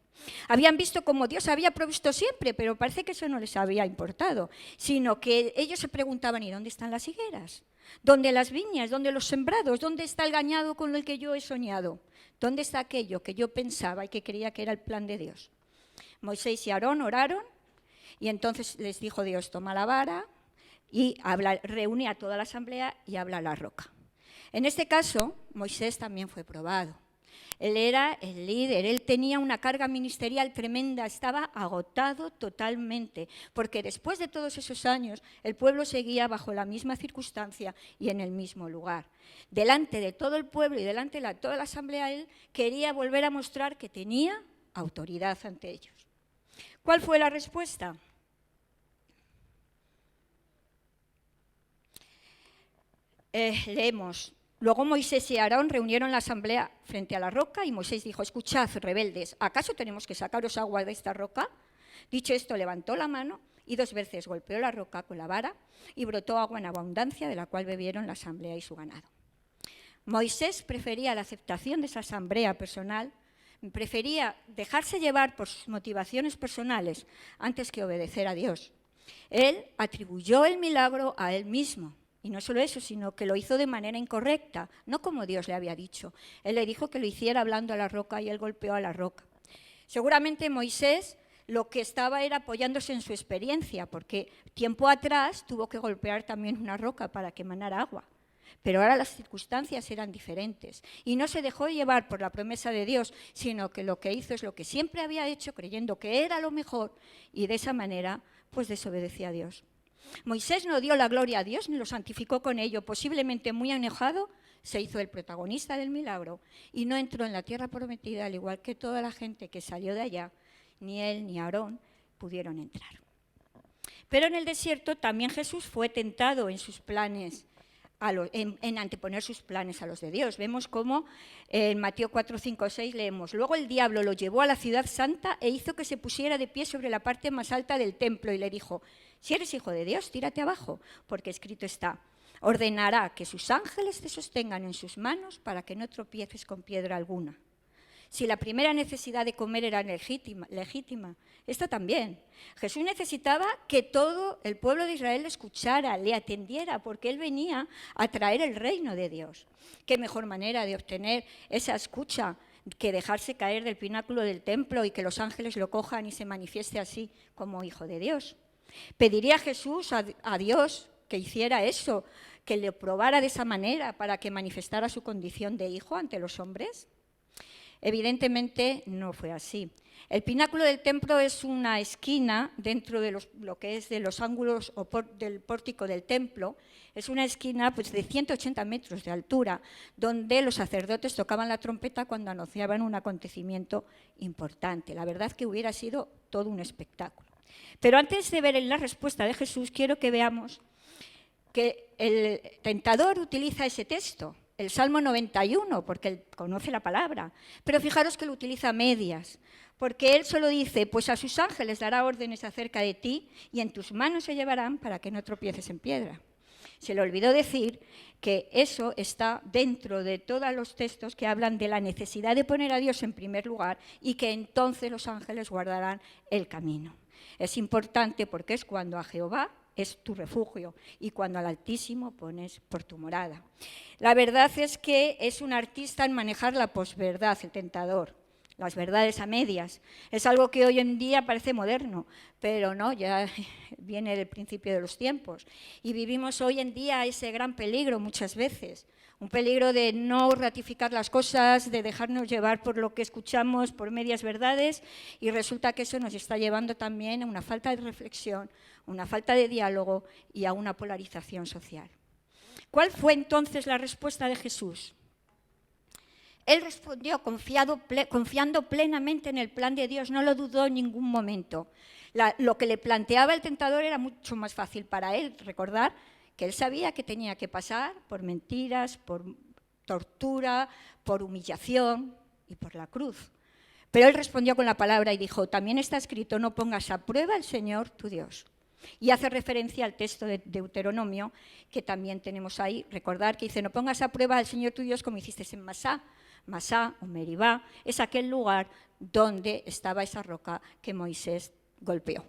Habían visto cómo Dios había provisto siempre, pero parece que eso no les había importado, sino que ellos se preguntaban, ¿y dónde están las higueras? ¿Dónde las viñas? ¿Dónde los sembrados? ¿Dónde está el ganado con el que yo he soñado? ¿Dónde está aquello que yo pensaba y que creía que era el plan de Dios? Moisés y Aarón oraron y entonces les dijo Dios, toma la vara y reúne a toda la asamblea y habla a la roca. En este caso, Moisés también fue probado. Él era el líder, él tenía una carga ministerial tremenda, estaba agotado totalmente, porque después de todos esos años el pueblo seguía bajo la misma circunstancia y en el mismo lugar. Delante de todo el pueblo y delante de toda la asamblea, él quería volver a mostrar que tenía autoridad ante ellos. ¿Cuál fue la respuesta? Leemos. Luego Moisés y Aarón reunieron la asamblea frente a la roca y Moisés dijo: escuchad, rebeldes, ¿acaso tenemos que sacaros agua de esta roca? Dicho esto, levantó la mano y 2 veces golpeó la roca con la vara y brotó agua en abundancia, de la cual bebieron la asamblea y su ganado. Moisés prefería la aceptación de esa asamblea personal, prefería dejarse llevar por sus motivaciones personales antes que obedecer a Dios. Él atribuyó el milagro a él mismo. Y no solo eso, sino que lo hizo de manera incorrecta, no como Dios le había dicho. Él le dijo que lo hiciera hablando a la roca y él golpeó a la roca. Seguramente Moisés lo que estaba era apoyándose en su experiencia, porque tiempo atrás tuvo que golpear también una roca para que emanara agua. Pero ahora las circunstancias eran diferentes. Y no se dejó llevar por la promesa de Dios, sino que lo que hizo es lo que siempre había hecho, creyendo que era lo mejor, y de esa manera pues desobedeció a Dios. Moisés no dio la gloria a Dios ni lo santificó con ello. Posiblemente muy enojado, se hizo el protagonista del milagro y no entró en la tierra prometida, al igual que toda la gente que salió de allá. Ni él ni Aarón pudieron entrar. Pero en el desierto también Jesús fue tentado en sus planes, en anteponer sus planes a los de Dios. Vemos cómo en Mateo 4, 5, 6 leemos: luego el diablo lo llevó a la ciudad santa e hizo que se pusiera de pie sobre la parte más alta del templo y le dijo: si eres hijo de Dios, tírate abajo, porque escrito está: ordenará que sus ángeles te sostengan en sus manos para que no tropieces con piedra alguna. Si la primera necesidad de comer era legítima, esta también. Jesús necesitaba que todo el pueblo de Israel le escuchara, le atendiera, porque él venía a traer el reino de Dios. ¿Qué mejor manera de obtener esa escucha que dejarse caer del pináculo del templo y que los ángeles lo cojan y se manifieste así como hijo de Dios? ¿Pediría Jesús a Dios que hiciera eso, que le probara de esa manera para que manifestara su condición de hijo ante los hombres? Evidentemente no fue así. El pináculo del templo es una esquina dentro de lo que es de los ángulos del pórtico del templo. Es una esquina pues, de 180 metros de altura, donde los sacerdotes tocaban la trompeta cuando anunciaban un acontecimiento importante. La verdad que hubiera sido todo un espectáculo. Pero antes de ver la respuesta de Jesús, quiero que veamos que el tentador utiliza ese texto, el Salmo 91, porque él conoce la palabra. Pero fijaros que lo utiliza a medias, porque él solo dice: pues a sus ángeles dará órdenes acerca de ti y en tus manos se llevarán para que no tropieces en piedra. Se le olvidó decir que eso está dentro de todos los textos que hablan de la necesidad de poner a Dios en primer lugar y que entonces los ángeles guardarán el camino. Es importante porque es cuando a Jehová es tu refugio y cuando al Altísimo pones por tu morada. La verdad es que es un artista en manejar la posverdad, el tentador, las verdades a medias. Es algo que hoy en día parece moderno, pero no, ya viene del principio de los tiempos. Y vivimos hoy en día ese gran peligro muchas veces, un peligro de no ratificar las cosas, de dejarnos llevar por lo que escuchamos, por medias verdades, y resulta que eso nos está llevando también a una falta de reflexión, una falta de diálogo y a una polarización social. ¿Cuál fue entonces la respuesta de Jesús? Él respondió confiando plenamente en el plan de Dios, no lo dudó en ningún momento. Lo que le planteaba el tentador era mucho más fácil para él, recordar que él sabía que tenía que pasar por mentiras, por tortura, por humillación y por la cruz. Pero él respondió con la palabra y dijo: también está escrito, no pongas a prueba al Señor tu Dios. Y hace referencia al texto de Deuteronomio, que también tenemos ahí. Recordar que dice: no pongas a prueba al Señor tu Dios como hiciste en Masá. Masá o Meribá es aquel lugar donde estaba esa roca que Moisés golpeó.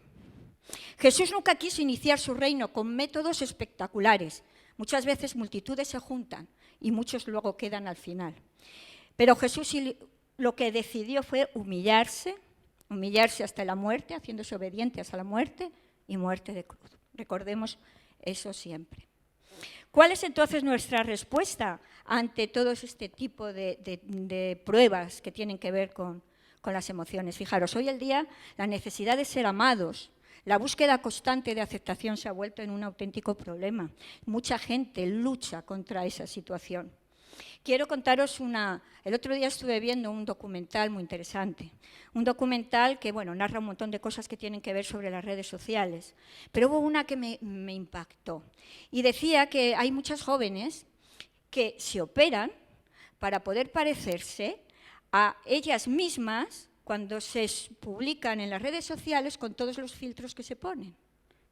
Jesús nunca quiso iniciar su reino con métodos espectaculares. Muchas veces multitudes se juntan y muchos luego quedan al final. Pero Jesús lo que decidió fue humillarse hasta la muerte, haciéndose obediente hasta la muerte y muerte de cruz. Recordemos eso siempre. ¿Cuál es entonces nuestra respuesta ante todo este tipo de pruebas que tienen que ver con las emociones? Fijaros, hoy en día la necesidad de ser amados, la búsqueda constante de aceptación se ha vuelto en un auténtico problema. Mucha gente lucha contra esa situación. Quiero contaros el otro día estuve viendo un documental muy interesante, un documental que, bueno, narra un montón de cosas que tienen que ver sobre las redes sociales, pero hubo una que me impactó y decía que hay muchas jóvenes que se operan para poder parecerse a ellas mismas cuando se publican en las redes sociales con todos los filtros que se ponen.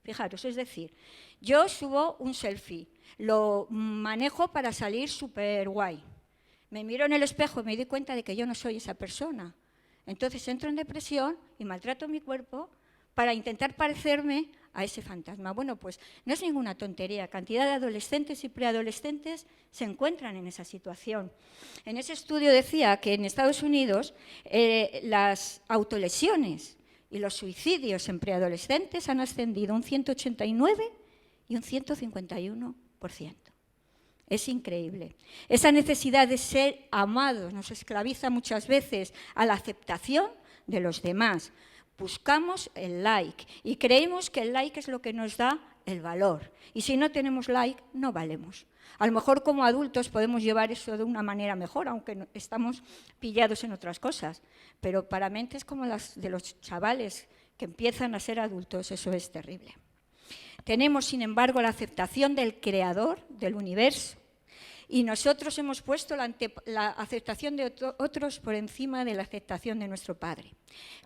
Fijaros, es decir, yo subo un selfie, lo manejo para salir súper guay. Me miro en el espejo y me doy cuenta de que yo no soy esa persona. Entonces entro en depresión y maltrato mi cuerpo para intentar parecerme a ese fantasma. Bueno, pues no es ninguna tontería. Cantidad de adolescentes y preadolescentes se encuentran en esa situación. En ese estudio decía que en Estados Unidos las autolesiones y los suicidios en preadolescentes han ascendido un 189 y un 151%. Es increíble. Esa necesidad de ser amados nos esclaviza muchas veces a la aceptación de los demás. Buscamos el like y creemos que el like es lo que nos da el valor. Y si no tenemos like, no valemos. A lo mejor como adultos podemos llevar eso de una manera mejor, aunque estamos pillados en otras cosas. Pero para mentes como las de los chavales que empiezan a ser adultos, eso es terrible. Tenemos, sin embargo, la aceptación del creador del universo. Y nosotros hemos puesto la aceptación de otros por encima de la aceptación de nuestro Padre.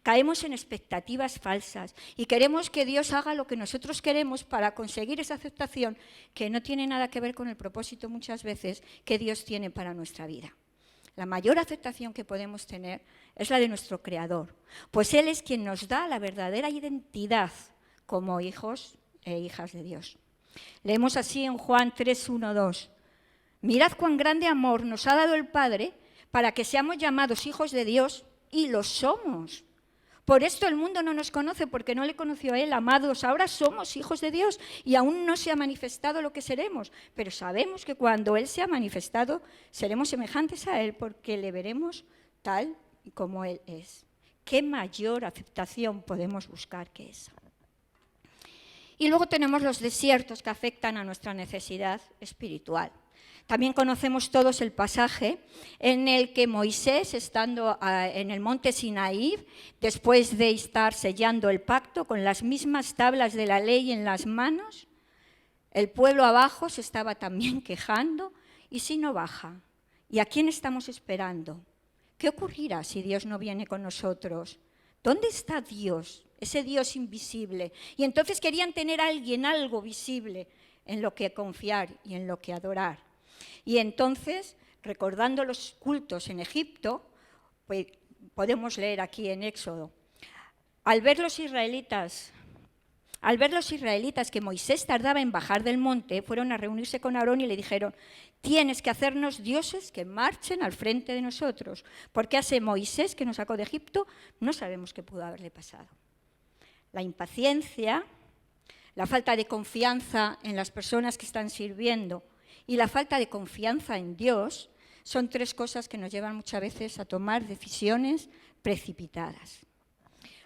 Caemos en expectativas falsas y queremos que Dios haga lo que nosotros queremos para conseguir esa aceptación que no tiene nada que ver con el propósito muchas veces que Dios tiene para nuestra vida. La mayor aceptación que podemos tener es la de nuestro Creador, pues Él es quien nos da la verdadera identidad como hijos e hijas de Dios. Leemos así en Juan 3:1-2. Mirad cuán grande amor nos ha dado el Padre para que seamos llamados hijos de Dios, y lo somos. Por esto el mundo no nos conoce, porque no le conoció a Él. Amados, ahora somos hijos de Dios y aún no se ha manifestado lo que seremos, pero sabemos que cuando Él sea manifestado seremos semejantes a Él, porque le veremos tal como Él es. ¿Qué mayor aceptación podemos buscar que esa? Y luego tenemos los desiertos que afectan a nuestra necesidad espiritual. También conocemos todos el pasaje en el que Moisés, estando en el monte Sinaí, después de estar sellando el pacto con las mismas tablas de la ley en las manos, el pueblo abajo se estaba también quejando, ¿y si no baja? ¿Y a quién estamos esperando? ¿Qué ocurrirá si Dios no viene con nosotros? ¿Dónde está Dios, ese Dios invisible? Y entonces querían tener a alguien, algo visible en lo que confiar y en lo que adorar. Y entonces, recordando los cultos en Egipto, pues podemos leer aquí en Éxodo, al ver los israelitas que Moisés tardaba en bajar del monte, fueron a reunirse con Aarón y le dijeron: tienes que hacernos dioses que marchen al frente de nosotros, porque a ese Moisés que nos sacó de Egipto no sabemos qué pudo haberle pasado. La impaciencia, la falta de confianza en las personas que están sirviendo y la falta de confianza en Dios son tres cosas que nos llevan muchas veces a tomar decisiones precipitadas.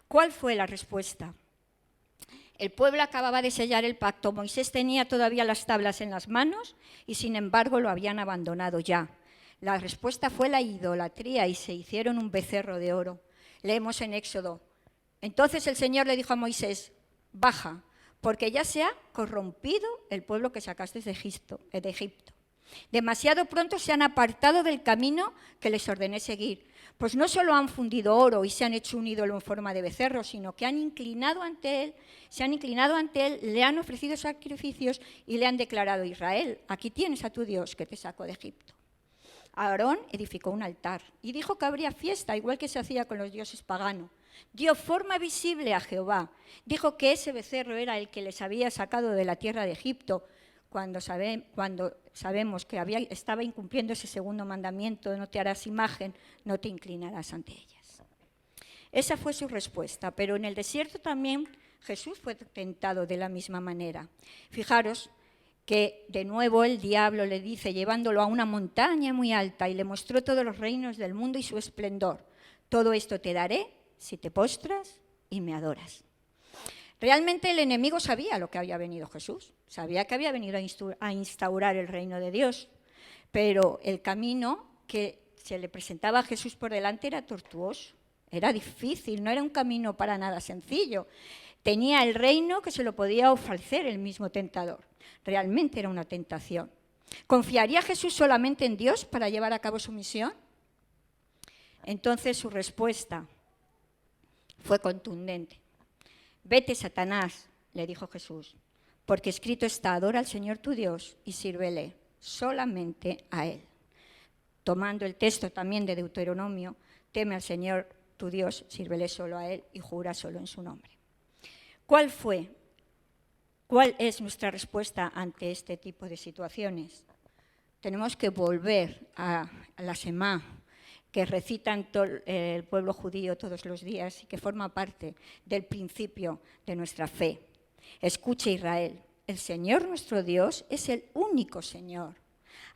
¿Cuál fue la respuesta? El pueblo acababa de sellar el pacto, Moisés tenía todavía las tablas en las manos y sin embargo lo habían abandonado ya. La respuesta fue la idolatría y se hicieron un becerro de oro. Leemos en Éxodo. Entonces el Señor le dijo a Moisés: baja, porque ya se ha corrompido el pueblo que sacaste de Egipto. Demasiado pronto se han apartado del camino que les ordené seguir, pues no solo han fundido oro y se han hecho un ídolo en forma de becerro, sino que se han inclinado ante él, le han ofrecido sacrificios y le han declarado: Israel, aquí tienes a tu Dios que te sacó de Egipto. Aarón edificó un altar y dijo que habría fiesta, igual que se hacía con los dioses paganos. Dio forma visible a Jehová. Dijo que ese becerro era el que les había sacado de la tierra de Egipto, cuando sabemos que estaba incumpliendo ese segundo mandamiento: no te harás imagen, no te inclinarás ante ellas. Esa fue su respuesta, pero en el desierto también Jesús fue tentado de la misma manera. Fijaros que de nuevo el diablo le dice, llevándolo a una montaña muy alta, y le mostró todos los reinos del mundo y su esplendor. Todo esto te daré si te postras y me adoras. Realmente el enemigo sabía lo que había venido Jesús, sabía que había venido a instaurar el reino de Dios, pero el camino que se le presentaba a Jesús por delante era tortuoso, era difícil, no era un camino para nada sencillo. Tenía el reino que se lo podía ofrecer el mismo tentador. Realmente era una tentación. ¿Confiaría Jesús solamente en Dios para llevar a cabo su misión? Entonces su respuesta fue contundente. Vete, Satanás, le dijo Jesús, porque escrito está, adora al Señor tu Dios y sírvele solamente a Él. Tomando el texto también de Deuteronomio, teme al Señor tu Dios, sírvele solo a Él y jura solo en su nombre. ¿Cuál es nuestra respuesta ante este tipo de situaciones? Tenemos que volver a la Semá, que recitan el pueblo judío todos los días y que forma parte del principio de nuestra fe. Escucha, Israel, el Señor nuestro Dios es el único Señor.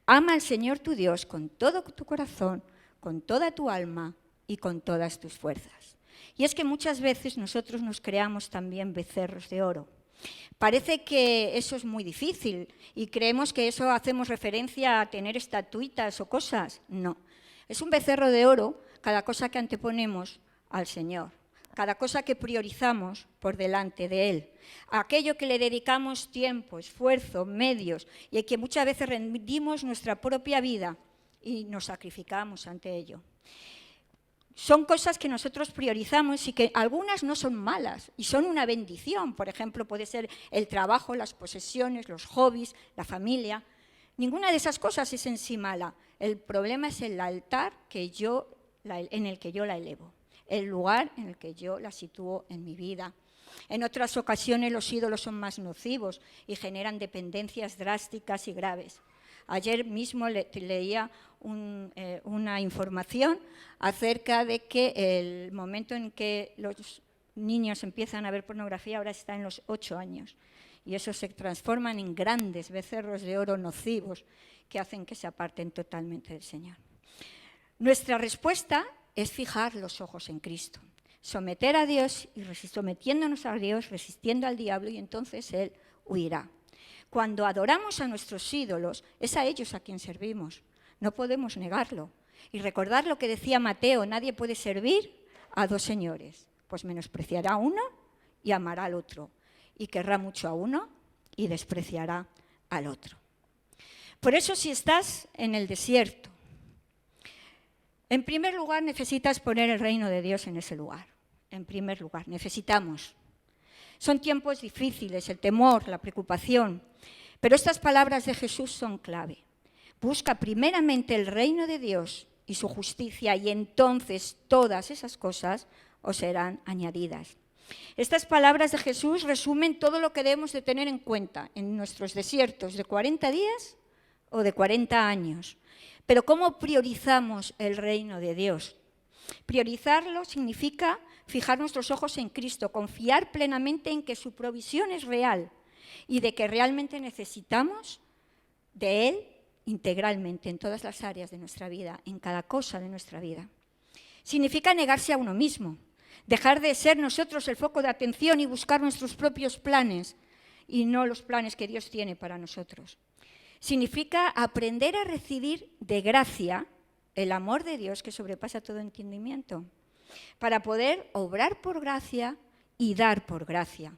Ama al Señor tu Dios con todo tu corazón, con toda tu alma y con todas tus fuerzas. Y es que muchas veces nosotros nos creamos también becerros de oro. Parece que eso es muy difícil y creemos que eso hacemos referencia a tener estatuitas o cosas. No, es un becerro de oro cada cosa que anteponemos al Señor, cada cosa que priorizamos por delante de Él, aquello que le dedicamos tiempo, esfuerzo, medios y que muchas veces rendimos nuestra propia vida y nos sacrificamos ante ello. Son cosas que nosotros priorizamos y que algunas no son malas y son una bendición. Por ejemplo, puede ser el trabajo, las posesiones, los hobbies, la familia. Ninguna de esas cosas es en sí mala. El problema es el altar en el que yo la elevo, el lugar en el que yo la sitúo en mi vida. En otras ocasiones los ídolos son más nocivos y generan dependencias drásticas y graves. Ayer mismo leía una información acerca de que el momento en que los niños empiezan a ver pornografía ahora está en los 8 años. Y eso se transforman en grandes becerros de oro nocivos que hacen que se aparten totalmente del Señor. Nuestra respuesta es fijar los ojos en Cristo, someter a Dios y sometiéndonos a Dios, resistiendo al diablo, y entonces Él huirá. Cuando adoramos a nuestros ídolos, es a ellos a quien servimos. No podemos negarlo. Y recordar lo que decía Mateo, nadie puede servir a dos señores, pues menospreciará a uno y amará al otro, y querrá mucho a uno y despreciará al otro. Por eso, si estás en el desierto, en primer lugar necesitas poner el reino de Dios en ese lugar. En primer lugar, necesitamos. Son tiempos difíciles, el temor, la preocupación, pero estas palabras de Jesús son clave. Busca primeramente el reino de Dios y su justicia, y entonces todas esas cosas os serán añadidas. Estas palabras de Jesús resumen todo lo que debemos de tener en cuenta en nuestros desiertos de 40 días o de 40 años. Pero ¿cómo priorizamos el reino de Dios? Priorizarlo significa fijar nuestros ojos en Cristo, confiar plenamente en que su provisión es real y de que realmente necesitamos de Él integralmente en todas las áreas de nuestra vida, en cada cosa de nuestra vida. Significa negarse a uno mismo, dejar de ser nosotros el foco de atención y buscar nuestros propios planes y no los planes que Dios tiene para nosotros. Significa aprender a recibir de gracia el amor de Dios que sobrepasa todo entendimiento, para poder obrar por gracia y dar por gracia.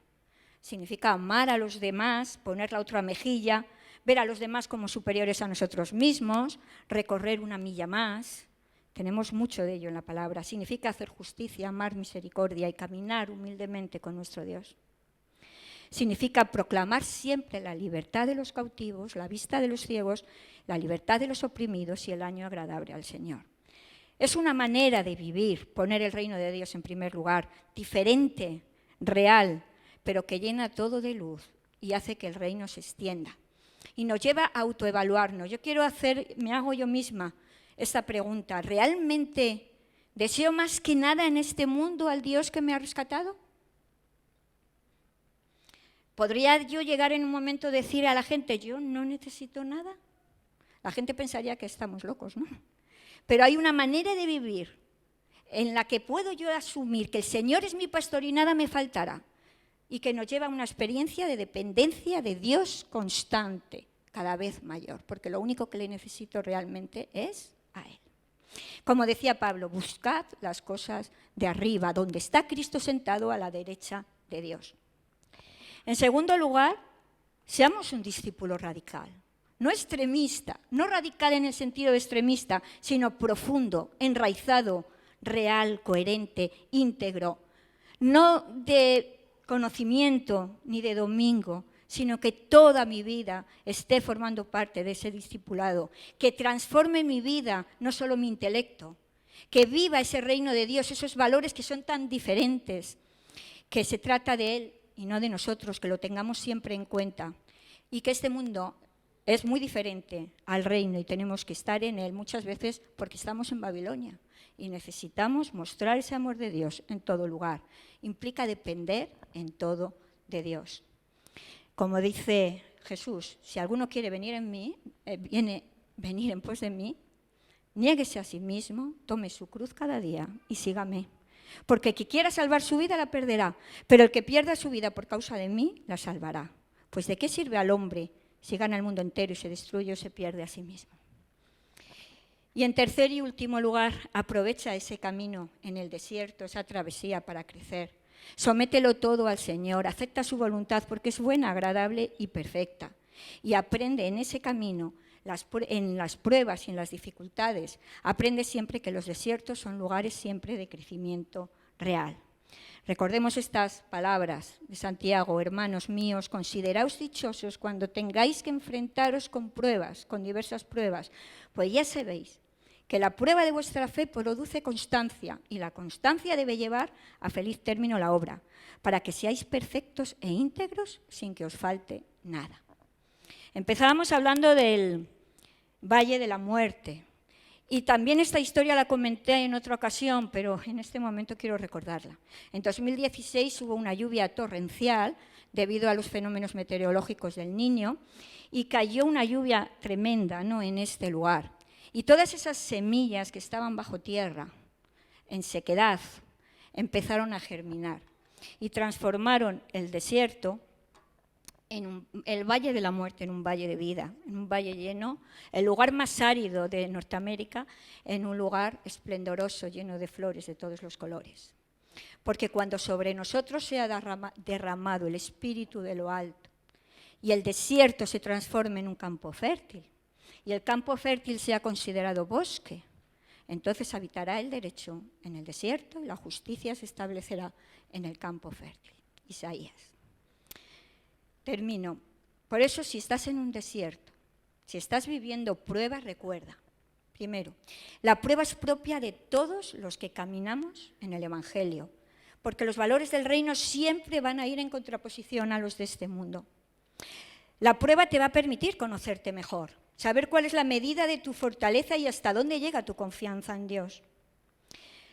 Significa amar a los demás, poner la otra mejilla, ver a los demás como superiores a nosotros mismos, recorrer una milla más. Tenemos mucho de ello en la palabra. Significa hacer justicia, amar misericordia y caminar humildemente con nuestro Dios. Significa proclamar siempre la libertad de los cautivos, la vista de los ciegos, la libertad de los oprimidos y el año agradable al Señor. Es una manera de vivir, poner el reino de Dios en primer lugar, diferente, real, pero que llena todo de luz y hace que el reino se extienda. Y nos lleva a autoevaluarnos. Me hago yo misma esta pregunta: ¿realmente deseo más que nada en este mundo al Dios que me ha rescatado? ¿Podría yo llegar en un momento a decir a la gente, yo no necesito nada? La gente pensaría que estamos locos, ¿no? Pero hay una manera de vivir en la que puedo yo asumir que el Señor es mi pastor y nada me faltará, y que nos lleva a una experiencia de dependencia de Dios constante, cada vez mayor, porque lo único que le necesito realmente es a Él. Como decía Pablo, buscad las cosas de arriba, donde está Cristo sentado a la derecha de Dios. En segundo lugar, seamos un discípulo radical. No extremista, no radical en el sentido de extremista, sino profundo, enraizado, real, coherente, íntegro. No de conocimiento ni de domingo, sino que toda mi vida esté formando parte de ese discipulado, que transforme mi vida, no solo mi intelecto, que viva ese reino de Dios, esos valores que son tan diferentes, que se trata de Él y no de nosotros, que lo tengamos siempre en cuenta, y que este mundo es muy diferente al reino y tenemos que estar en él muchas veces porque estamos en Babilonia y necesitamos mostrar ese amor de Dios en todo lugar. Implica depender en todo de Dios. Como dice Jesús, si alguno quiere venir en pos de mí, niéguese a sí mismo, tome su cruz cada día y sígame. Porque el que quiera salvar su vida la perderá, pero el que pierda su vida por causa de mí la salvará. Pues ¿de qué sirve al hombre si gana el mundo entero y se destruye o se pierde a sí mismo? Y en tercer y último lugar, aprovecha ese camino en el desierto, esa travesía para crecer. Somételo todo al Señor, acepta su voluntad porque es buena, agradable y perfecta. Y aprende en ese camino, en las pruebas y en las dificultades, aprende siempre que los desiertos son lugares siempre de crecimiento real. Recordemos estas palabras de Santiago: hermanos míos, consideraos dichosos cuando tengáis que enfrentaros con pruebas, con diversas pruebas, pues ya sabéis que la prueba de vuestra fe produce constancia, y la constancia debe llevar a feliz término la obra, para que seáis perfectos e íntegros sin que os falte nada. Empezábamos hablando del Valle de la Muerte, y también esta historia la comenté en otra ocasión, pero en este momento quiero recordarla. En 2016 hubo una lluvia torrencial debido a los fenómenos meteorológicos del Niño y cayó una lluvia tremenda, ¿no?, en este lugar. Y todas esas semillas que estaban bajo tierra, en sequedad, empezaron a germinar y transformaron el desierto el Valle de la Muerte en un valle de vida, en un valle lleno, el lugar más árido de Norteamérica, en un lugar esplendoroso, lleno de flores de todos los colores. Porque cuando sobre nosotros sea derramado el Espíritu de lo alto y el desierto se transforme en un campo fértil y el campo fértil sea considerado bosque, entonces habitará el derecho en el desierto y la justicia se establecerá en el campo fértil. Isaías. Termino. Por eso, si estás en un desierto, si estás viviendo pruebas, recuerda, primero, la prueba es propia de todos los que caminamos en el Evangelio, porque los valores del reino siempre van a ir en contraposición a los de este mundo. La prueba te va a permitir conocerte mejor, saber cuál es la medida de tu fortaleza y hasta dónde llega tu confianza en Dios.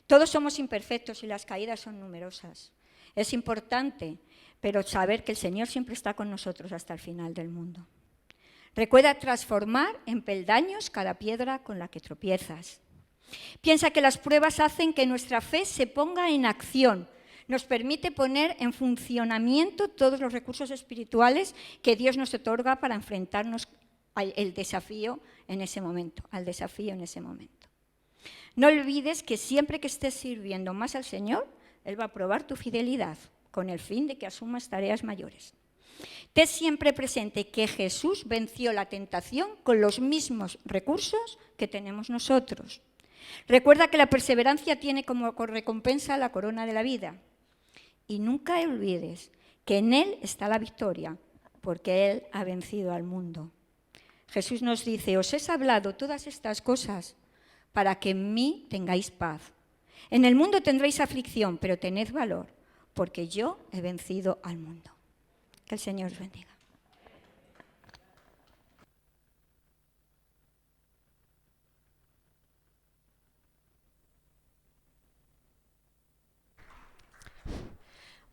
Todos somos imperfectos y las caídas son numerosas. Es importante, pero saber que el Señor siempre está con nosotros hasta el final del mundo. Recuerda transformar en peldaños cada piedra con la que tropiezas. Piensa que las pruebas hacen que nuestra fe se ponga en acción. Nos permite poner en funcionamiento todos los recursos espirituales que Dios nos otorga para enfrentarnos al desafío en ese momento, No olvides que siempre que estés sirviendo más al Señor, Él va a probar tu fidelidad, con el fin de que asumas tareas mayores. Ten siempre presente que Jesús venció la tentación con los mismos recursos que tenemos nosotros. Recuerda que la perseverancia tiene como recompensa la corona de la vida. Y nunca olvides que en Él está la victoria, porque Él ha vencido al mundo. Jesús nos dice: os he hablado todas estas cosas para que en mí tengáis paz. En el mundo tendréis aflicción, pero tened valor, porque yo he vencido al mundo. Que el Señor os bendiga.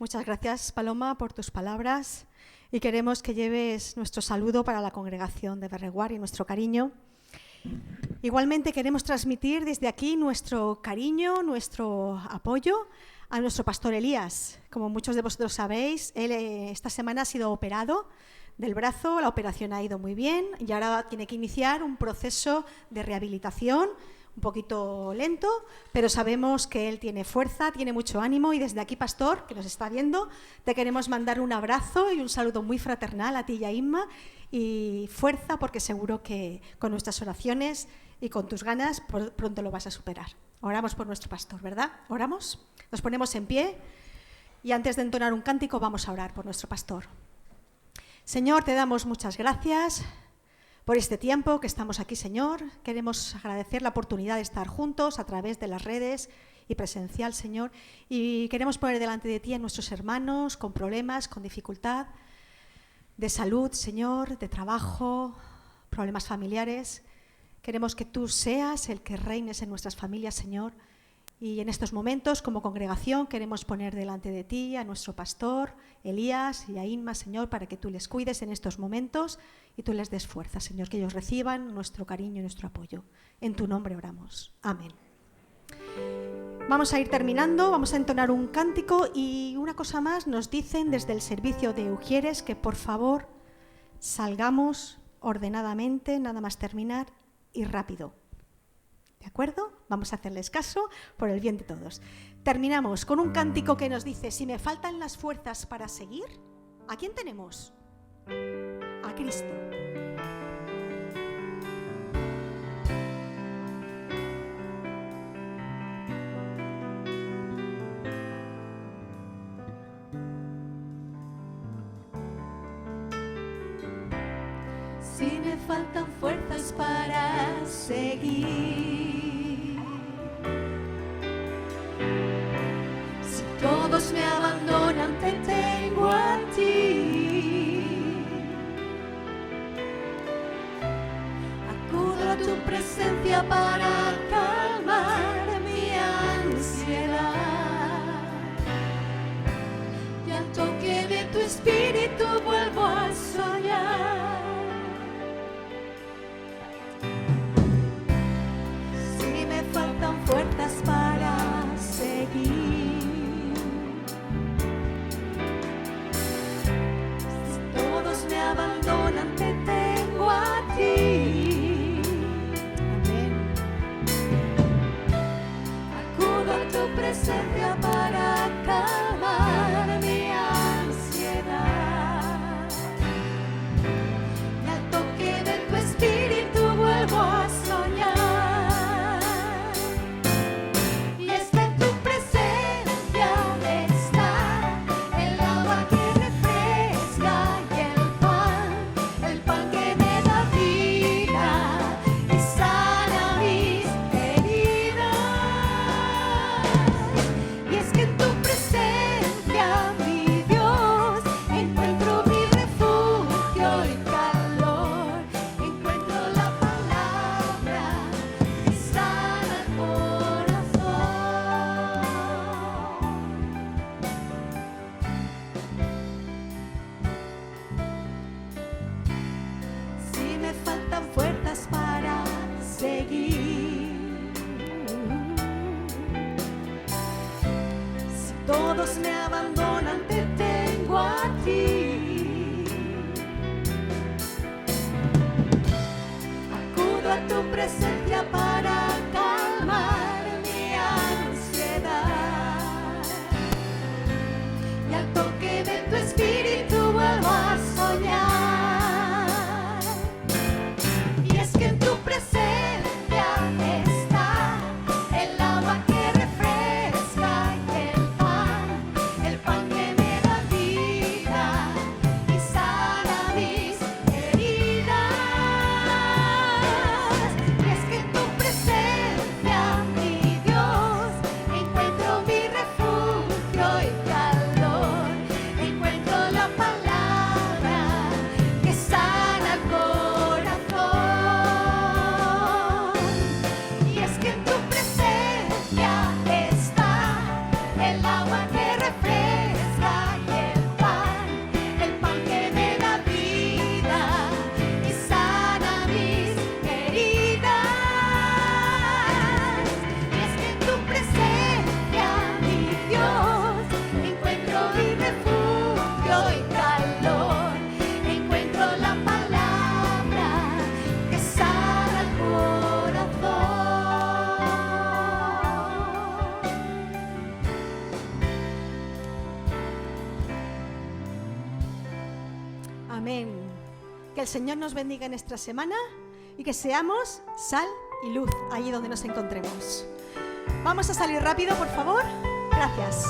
Muchas gracias, Paloma, por tus palabras y queremos que lleves nuestro saludo para la congregación de Berreguar y nuestro cariño. Igualmente queremos transmitir desde aquí nuestro cariño, nuestro apoyo a nuestro pastor Elías. Como muchos de vosotros sabéis, él esta semana ha sido operado del brazo, la operación ha ido muy bien y ahora tiene que iniciar un proceso de rehabilitación un poquito lento, pero sabemos que él tiene fuerza, tiene mucho ánimo y desde aquí, pastor, que nos está viendo, te queremos mandar un abrazo y un saludo muy fraternal a ti y a Inma y fuerza porque seguro que con nuestras oraciones y con tus ganas pronto lo vas a superar. Oramos por nuestro pastor, ¿verdad? ¿Oramos? Nos ponemos en pie y antes de entonar un cántico vamos a orar por nuestro pastor. Señor, te damos muchas gracias por este tiempo que estamos aquí, Señor. Queremos agradecer la oportunidad de estar juntos a través de las redes y presencial, Señor. Y queremos poner delante de ti a nuestros hermanos con problemas, con dificultad de salud, Señor, de trabajo, problemas familiares. Queremos que tú seas el que reines en nuestras familias, Señor. Y en estos momentos, como congregación, queremos poner delante de ti a nuestro pastor, Elías, y a Inma, Señor, para que tú les cuides en estos momentos y tú les des fuerza, Señor, que ellos reciban nuestro cariño y nuestro apoyo. En tu nombre oramos. Amén. Vamos a ir terminando, vamos a entonar un cántico y una cosa más, nos dicen desde el servicio de Ujieres que por favor salgamos ordenadamente, nada más terminar y rápido. ¿De acuerdo? Vamos a hacerles caso por el bien de todos. Terminamos con un cántico que nos dice: si me faltan las fuerzas para seguir, ¿a quién tenemos? A Cristo. Si me faltan fuerzas para seguir, si todos me abandonan, te tengo a ti. Acudo a tu presencia para calmar mi ansiedad, y al toque de tu espíritu vuelvo a soñar. Faltan fuerzas para seguir, si todos me abandonan, te tengo a ti. Amén. Acudo a tu presencia para calmar mi ansiedad, y al toque de tu espíritu vuelvo a soñar. Todos me abandonan, te tengo a ti. Acudo a tu presencia para calmar mi ansiedad, y al toque de tu espíritu vuelvo a soñar. Y es que en tu presencia está el agua que refresca y el pan que me da vida y sana mis heridas. Y es que en tu presencia Amén. Que el Señor nos bendiga en esta semana y que seamos sal y luz allí donde nos encontremos. Vamos a salir rápido, por favor. Gracias.